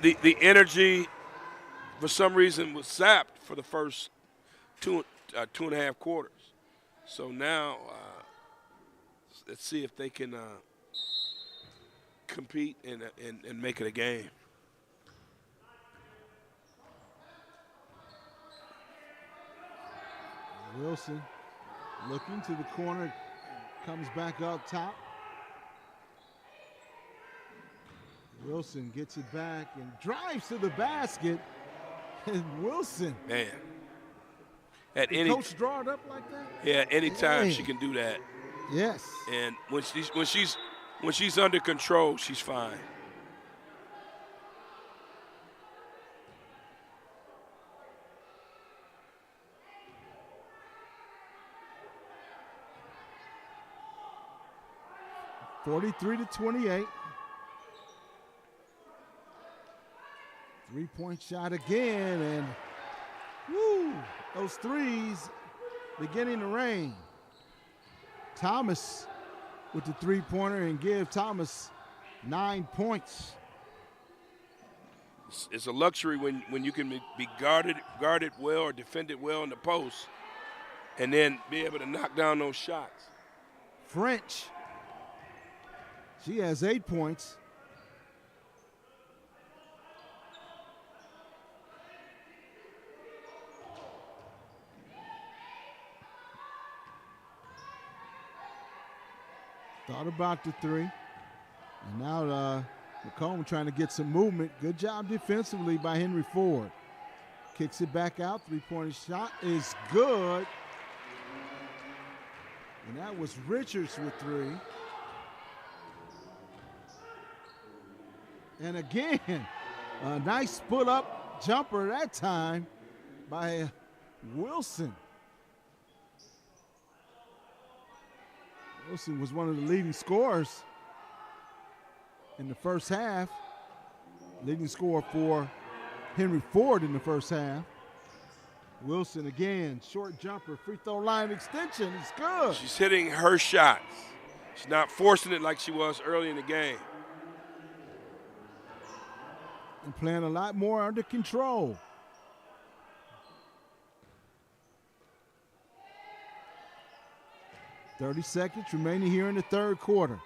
The energy, for some reason, was sapped for the first two and a half quarters. So now, let's see if they can compete and make it a game. Wilson looking to the corner, comes back up top. Wilson gets it back and drives to the basket. And Wilson. Man. At Did any coach draw it up like that? Yeah, anytime Hey. she can do that. Yes. And when she's under control, she's fine. (43-28). Three-point shot again, and woo, those threes beginning to rain. Thomas with the three-pointer, and give Thomas 9 points. It's a luxury when you can be guarded well or defended well in the post, and then be able to knock down those shots. French, she has 8 points. Thought about the three. And now Macomb trying to get some movement. Good job defensively by Henry Ford. Kicks it back out. Three-point shot is good. And that was Richards with three. And again, a nice put-up jumper that time by Wilson. Wilson was one of the leading scorers in the first half. Leading scorer for Henry Ford in the first half. Wilson again, short jumper, free throw line extension. It's good. She's hitting her shots. She's not forcing it like she was early in the game. And playing a lot more under control. .30 seconds remaining here in the third quarter.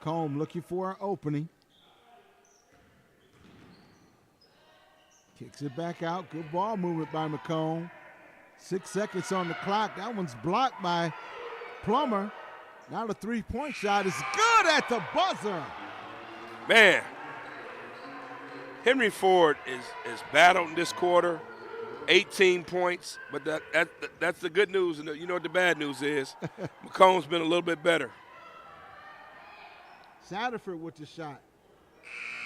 Combe looking for an opening. Kicks it back out. Good ball movement by Macomb. 6 seconds on the clock. That one's blocked by Plummer. Now the three-point shot is good at the buzzer. Man, Henry Ford is battled this quarter. 18 points, but that's the good news. And you know what the bad news is? Macomb's been a little bit better. Satterford with the shot.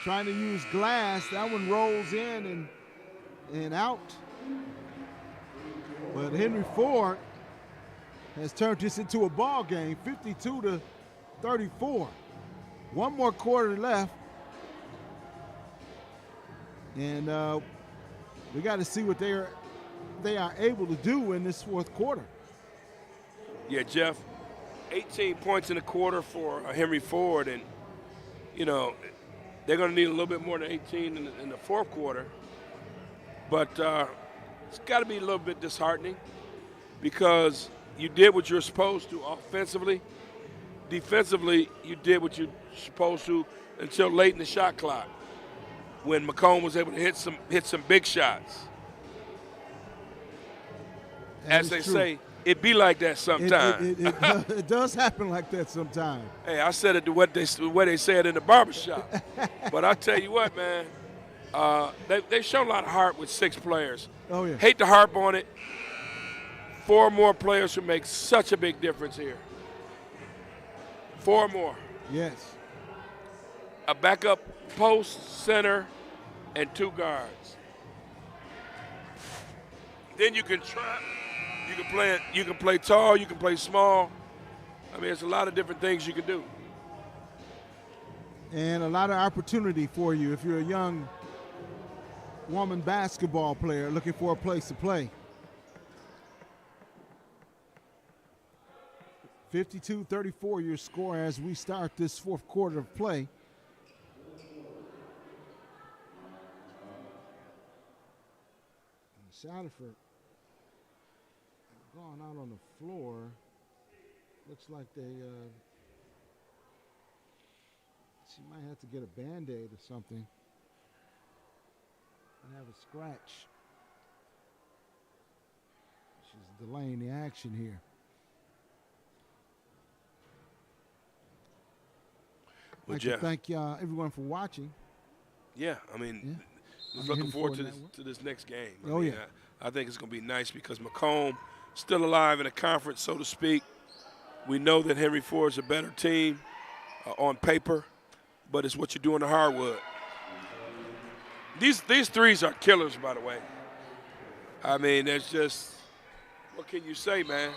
Trying to use glass. That one rolls in and out. But Henry Ford has turned this into a ball game, 52-34. One more quarter left. And we got to see what they are able to do in this fourth quarter. Yeah, Jeff, 18 points in the quarter for Henry Ford, and you know they're going to need a little bit more than 18 in the fourth quarter. But it's got to be a little bit disheartening because you did what you're supposed to offensively. Defensively, you did what you're supposed to until late in the shot clock when Macomb was able to hit some big shots. As they say, it be like that sometimes. It does happen like that sometimes. Hey, I said it the way they said in the barbershop. But I tell you what, man, they show a lot of heart with 6 players. Oh, yeah. Hate to harp on it. 4 more players would make such a big difference here. 4 more. Yes. A backup post, center, and 2 guards. Then you can try. You can play tall. You can play small. I mean, there's a lot of different things you can do. And a lot of opportunity for you if you're a young woman basketball player looking for a place to play. 52-34 your score as we start this 4th quarter of play. Shadowford gone out on the floor. Looks like she might have to get a Band-Aid or something and have a scratch. She's delaying the action here. I'd like to thank everyone for watching. Yeah, I mean, looking forward to this next game. I think it's going to be nice because Macomb still alive in the conference, so to speak. We know that Henry Ford is a better team on paper, but it's what you do in the hardwood. These threes are killers, by the way. I mean, there's just, what can you say, man?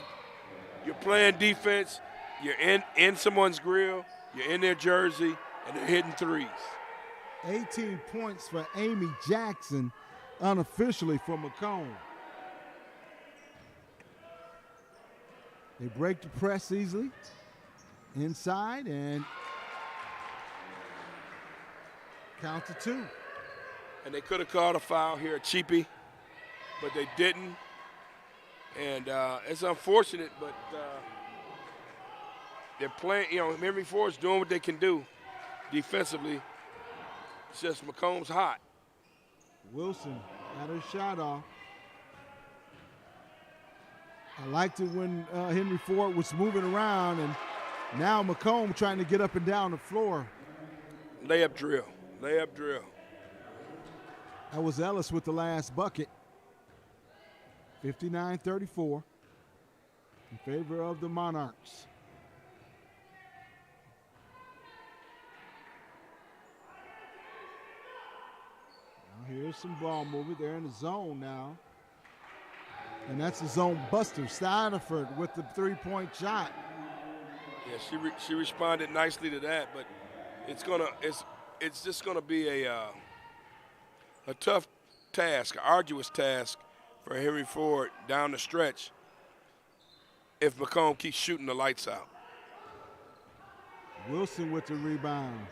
You're playing defense, you're in someone's grill, you're in their jersey, and they're hitting threes. 18 points for Amy Jackson, unofficially for Macomb. They break the press easily. Inside and count to 2. And they could have called a foul here at Cheapy, but they didn't. And it's unfortunate, but they're playing, Henry Ford's doing what they can do defensively. It's just Macomb's hot. Wilson got her shot off. I liked it when Henry Ford was moving around, and now Macomb trying to get up and down the floor. Layup drill. That was Ellis with the last bucket. 59-34 in favor of the Monarchs. Now here's some ball movement. They're in the zone now. And that's the zone buster. Steinerford with the 3-point shot. Yeah, she responded nicely to that, but it's just gonna be a tough task, an arduous task for Henry Ford down the stretch if Macomb keeps shooting the lights out. Wilson with the rebound.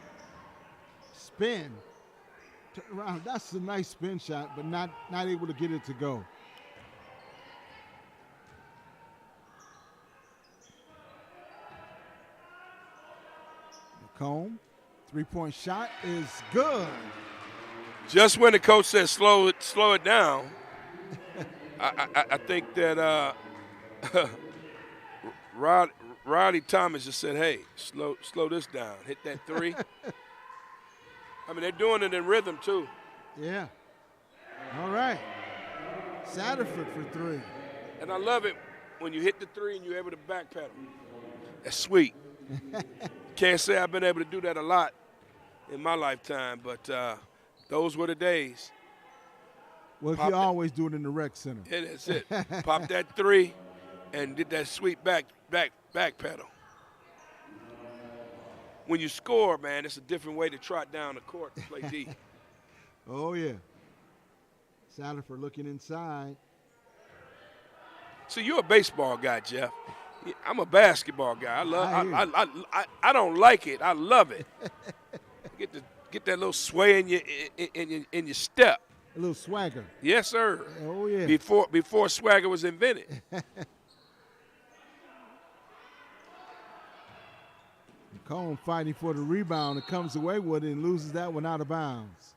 Spin. Turn around. That's a nice spin shot, but not able to get it to go. Macomb, 3-point shot is good. Just when the coach says slow it down, I think that Riley Thomas just said, hey, slow this down. Hit that 3. I mean, they're doing it in rhythm, too. Yeah. All right. Satterford for 3. And I love it when you hit the 3 and you're able to backpedal. That's sweet. Can't say I've been able to do that a lot in my lifetime, but those were the days. Well, if you always do it in the rec center. Yeah, that's it. Pop that 3 and get that sweet back pedal. When you score, man, it's a different way to trot down the court to play D. Oh, yeah. Satterford looking inside. See, you're a baseball guy, Jeff. I'm a basketball guy. I don't like it. I love it. Get that little sway in your step. A little swagger. Yes, sir. Oh yeah. Before swagger was invented. Macomb fighting for the rebound and comes away with it and loses that one out of bounds.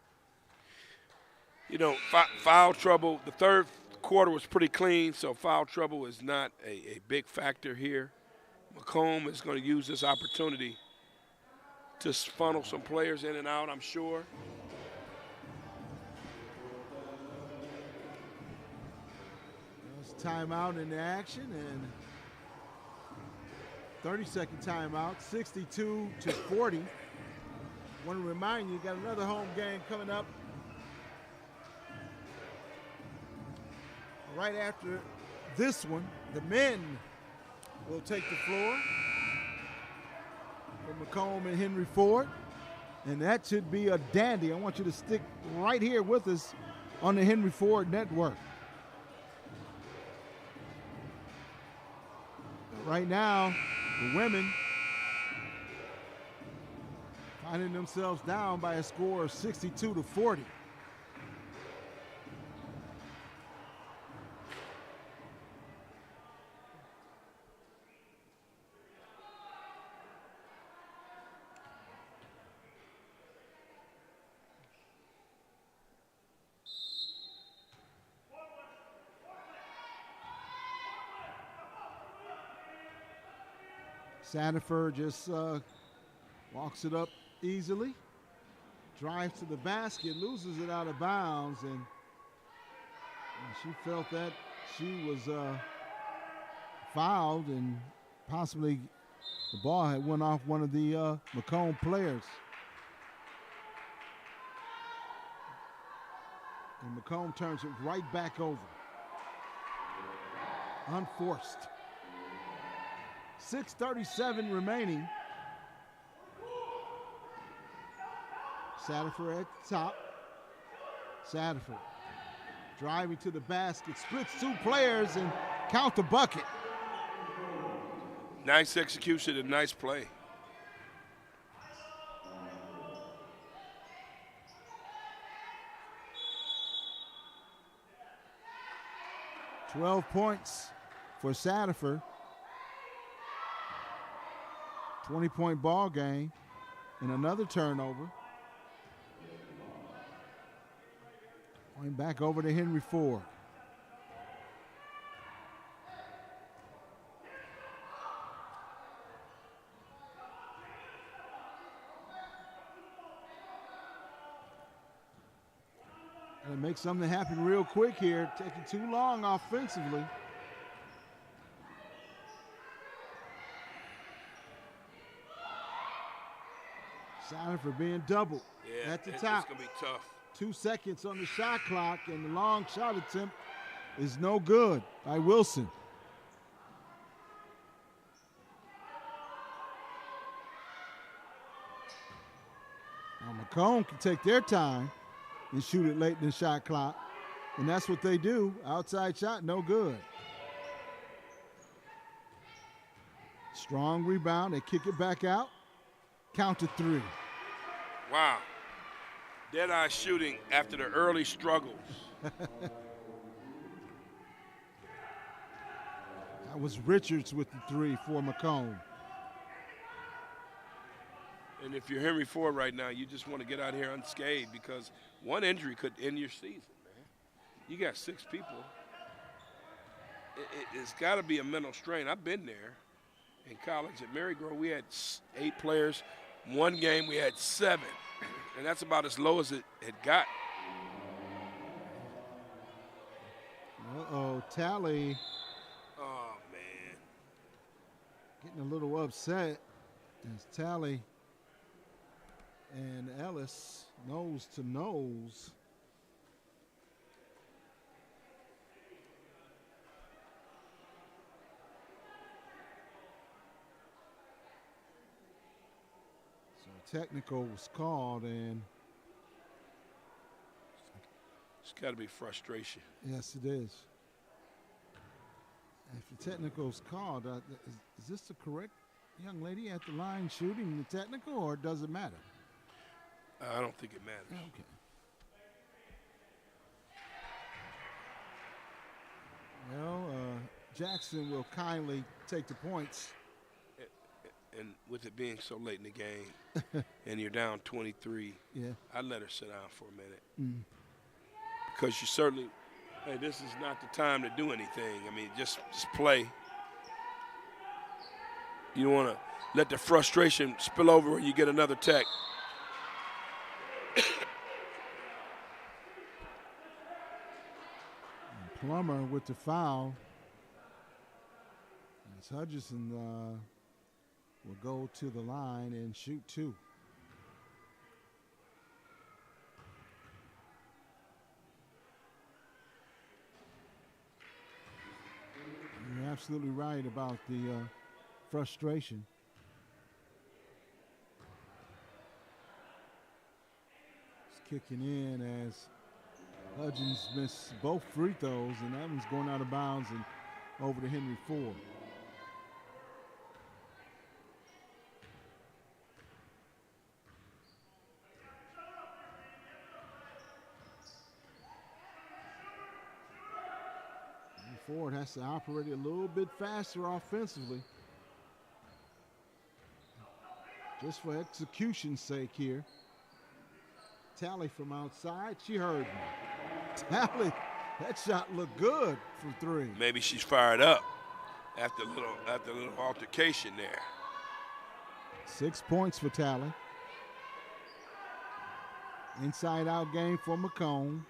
You know, foul trouble. The third quarter was pretty clean, so foul trouble is not a big factor here. Macomb is going to use this opportunity to funnel some players in and out, I'm sure. There's timeout in the action, and 30-second timeout, 62-40. Want to remind you got another home game coming up right after this one. The men will take the floor for Macomb and Henry Ford, and that should be a dandy. I want you to stick right here with us on the Henry Ford Network. Right now, the women finding themselves down by a score of 62-40. Sandifer just walks it up easily, drives to the basket, loses it out of bounds, and she felt that she was fouled and possibly the ball had went off one of the Macomb players. And Macomb turns it right back over. Unforced. 6:37 remaining. Sandifer at the top. Sandifer driving to the basket, splits two players and count the bucket. Nice execution and nice play. $12 points for Sandifer. 20-point ball game and another turnover. Going back over to Henry Ford. And make something happen real quick here. Taking too long offensively. Sandifer being doubled at the top. It's going to be tough. 2 seconds on the shot clock, and the long shot attempt is no good by Wilson. Now Macomb can take their time and shoot it late in the shot clock, and that's what they do. Outside shot, no good. Strong rebound, they kick it back out. Count to three. Wow. Dead-eye shooting after the early struggles. That was Richards with the three for Macomb. And if you're Henry Ford right now, you just want to get out here unscathed because one injury could end your season, man. You got 6 people. It's got to be a mental strain. I've been there. In college at Marygrove, we had 8 players. One game, we had 7. And that's about as low as it had got. Uh-oh, Tally. Oh, man. Getting a little upset as Tally and Ellis nose to nose. Technical was called, and It's got to be frustration. yes, it is. If the technical is called, is this the correct young lady at the line shooting the technical, or does it matter? I don't think it matters. Okay. Well, Jackson will kindly take the points. and with it being so late in the game, and you're down 23, I'd let her sit down for a minute. Because you certainly, hey, this is not the time to do anything. I mean, just play. You don't want to let the frustration spill over when you get another tech. Plummer with the foul. As Hutchinson will go to the line and shoot 2. You're absolutely right about the frustration. It's kicking in as Hudgens missed both free throws, and that one's going out of bounds and over to Henry Ford. Ford has to operate a little bit faster offensively. Just for execution's sake here. Tally from outside, she heard me. Tally, that shot looked good from 3. Maybe she's fired up after a little altercation there. 6 points for Tally. Inside out game for Macomb.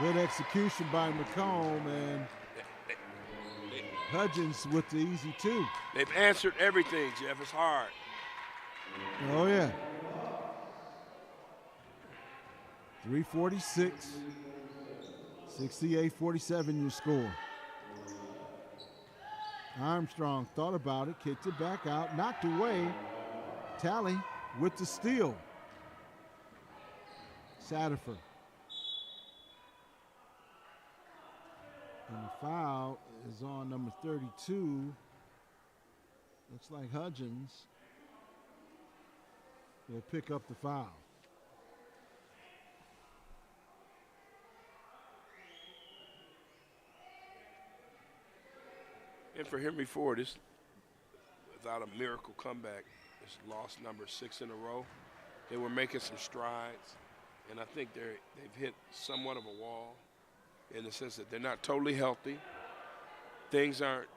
Good execution by Macomb, and Hudgens with the easy 2. They've answered everything, Jeff. It's hard. Oh, yeah. 3:46. 68-47 your score. Armstrong thought about it, kicked it back out, knocked away. Tally with the steal. Satterford. And the foul is on number 32. Looks like Hudgens will pick up the foul. And for Henry Ford, it's without a miracle comeback. It's lost number 6 in a row. They were making some strides, and I think they've hit somewhat of a wall in the sense that they're not totally healthy. Things aren't,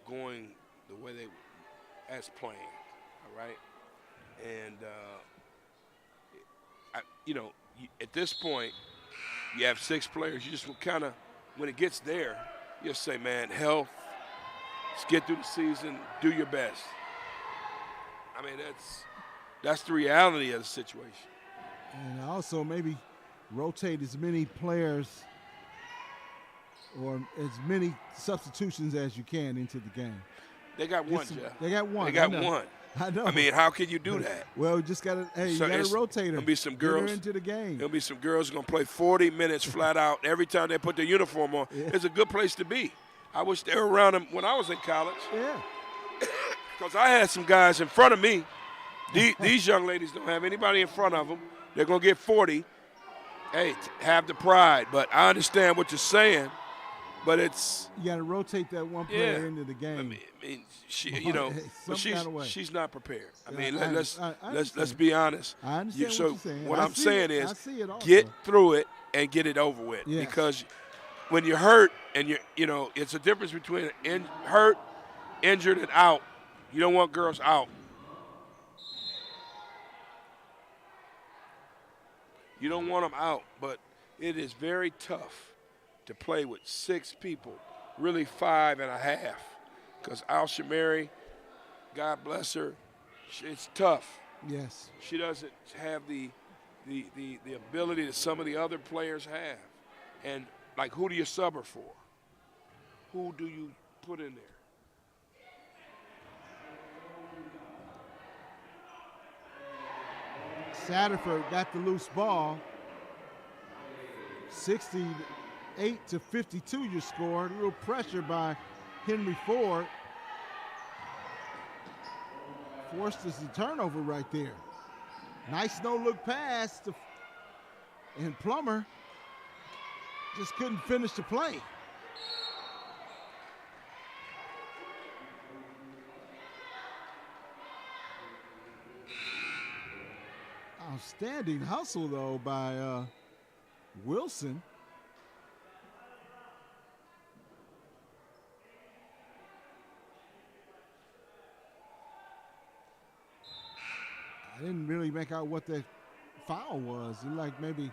going the way they as planned. All right, and at this point, you have 6 players. You just kind of, when it gets there, you just say, man, health. Let's get through the season. Do your best. I mean, that's the reality of the situation. And also maybe rotate as many players or as many substitutions as you can into the game. They got one, Jeff. They got one. They got one. I know. I mean, how can you do that? Well, you just got to, you got to rotate them. There'll be some girls. Get her into the game. There'll be some girls going to play 40 minutes flat out every time they put their uniform on. Yeah. It's a good place to be. I wish they were around them when I was in college. Yeah. Because I had some guys in front of me. These young ladies don't have anybody in front of them. They're going to get 40. Hey, have the pride. But I understand what you're saying. But it's you got to rotate that one player into the game. I mean, she's not prepared. I mean, let's be honest. I understand what you're saying. What I'm saying is, get through it and get it over with. Yes. Because when you're hurt and it's a difference between hurt, injured, and out. You don't want girls out. You don't want them out, but it is very tough to play with 6 people, really 5.5, because Al-Shamari, God bless her, it's tough. Yes. She doesn't have the ability that some of the other players have. And, like, who do you sub her for? Who do you put in there? Satterford got the loose ball. 68-52 your score. A little pressure by Henry Ford. Forced us a turnover right there. Nice no-look pass and Plummer just couldn't finish the play. Outstanding hustle, though, by Wilson. I didn't really make out what the foul was. It like maybe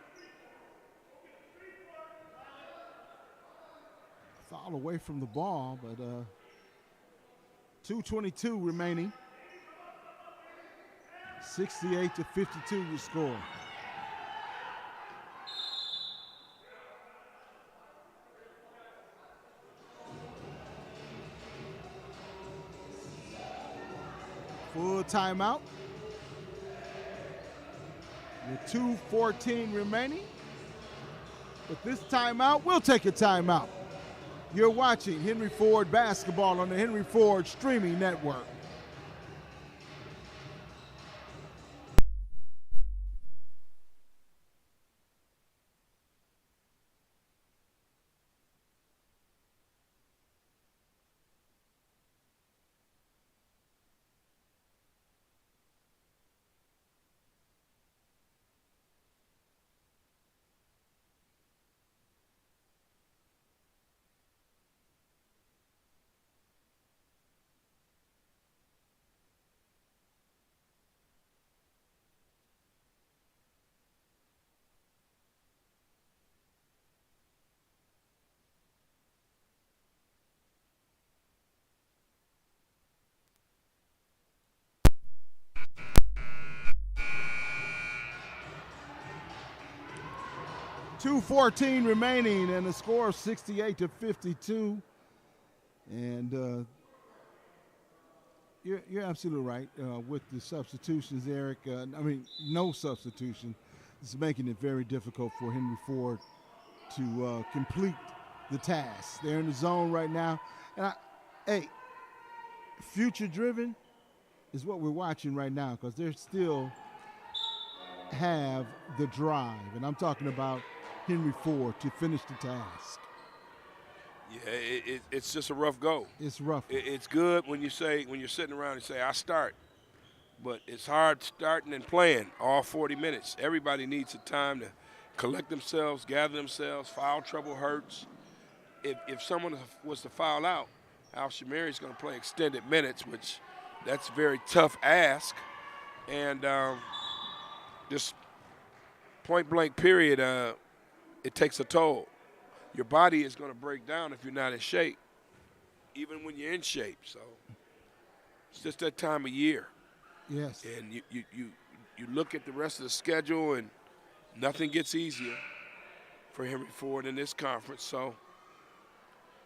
foul away from the ball, but 2:22 remaining. 68-52 your score. Full timeout. With 2:14 remaining. But this timeout, we'll take a timeout. You're watching Henry Ford basketball on the Henry Ford streaming network. .214 remaining and a score of 68-52. And you're absolutely right with the substitutions, Eric. No substitution. It's making it very difficult for Henry Ford to complete the task. They're in the zone right now. And future-driven is what we're watching right now because they're still have the drive. And I'm talking about Henry Ford to finish the task. Yeah, it's just a rough go. It's rough. It's good when you're sitting around and say, I start. But it's hard starting and playing all 40 minutes. Everybody needs the time to collect themselves, gather themselves. Foul trouble hurts. If someone was to foul out, Al Shamiri's going to play extended minutes, which that's a very tough ask. And this point-blank period, it takes a toll. Your body is going to break down if you're not in shape, even when you're in shape. So it's just that time of year. Yes. And you look at the rest of the schedule, and nothing gets easier for Henry Ford in this conference. So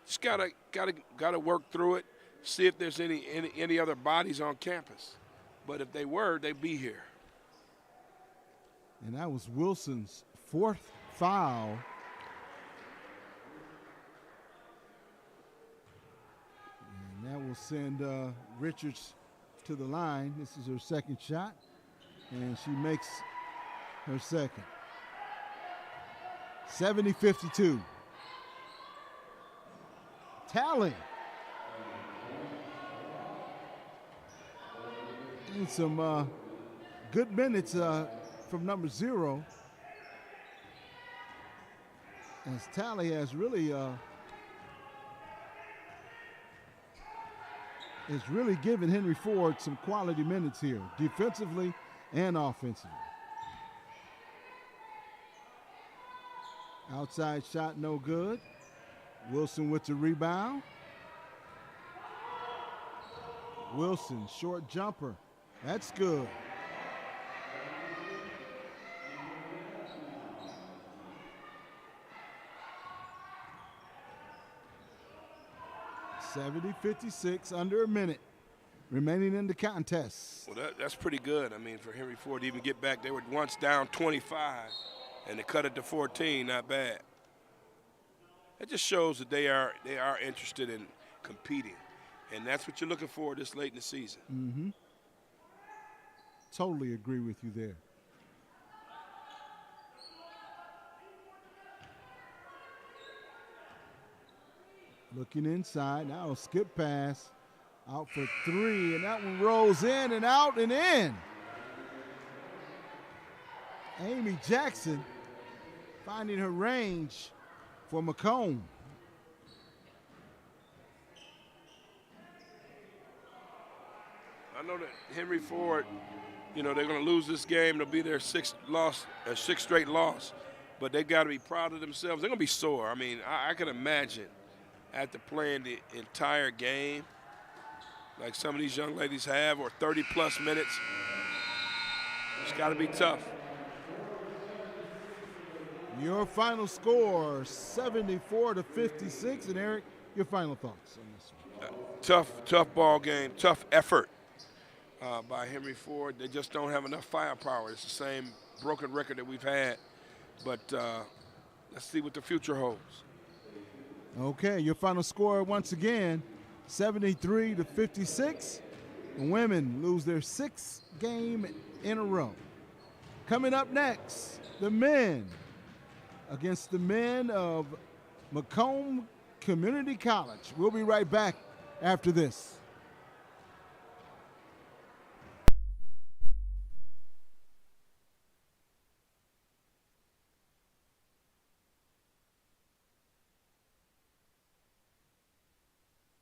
just gotta work through it. See if there's any other bodies on campus. But if they were, they'd be here. And that was Wilson's fourth foul. And that will send Richards to the line. This is her second shot, and she makes her second. 70-52. Tally. And some good minutes from number 0. As Tally has really given Henry Ford some quality minutes here, defensively and offensively. Outside shot, no good. Wilson with the rebound. Wilson, short jumper. That's good. .70-56, under a minute remaining in the contest. Well, that's pretty good. I mean, for Henry Ford to even get back, they were once down 25, and they cut it to 14. Not bad. That just shows that they are interested in competing, and that's what you're looking for this late in the season. Mm-hmm. Totally agree with you there. Looking inside, now a skip pass. Out for three, and that one rolls in and out and in. Amy Jackson finding her range for Macomb. I know that Henry Ford, they're going to lose this game. It'll be their sixth straight loss. But they've got to be proud of themselves. They're going to be sore. I mean, I can imagine after playing the entire game, like some of these young ladies have, or 30-plus minutes, it's got to be tough. Your final score, 74-56. And Eric, your final thoughts on this one? Tough ball game, tough effort by Henry Ford. They just don't have enough firepower. It's the same broken record that we've had. But let's see what the future holds. Okay, your final score once again, 73-56. The women lose their sixth game in a row. Coming up next, the men against the men of Macomb Community College. We'll be right back after this.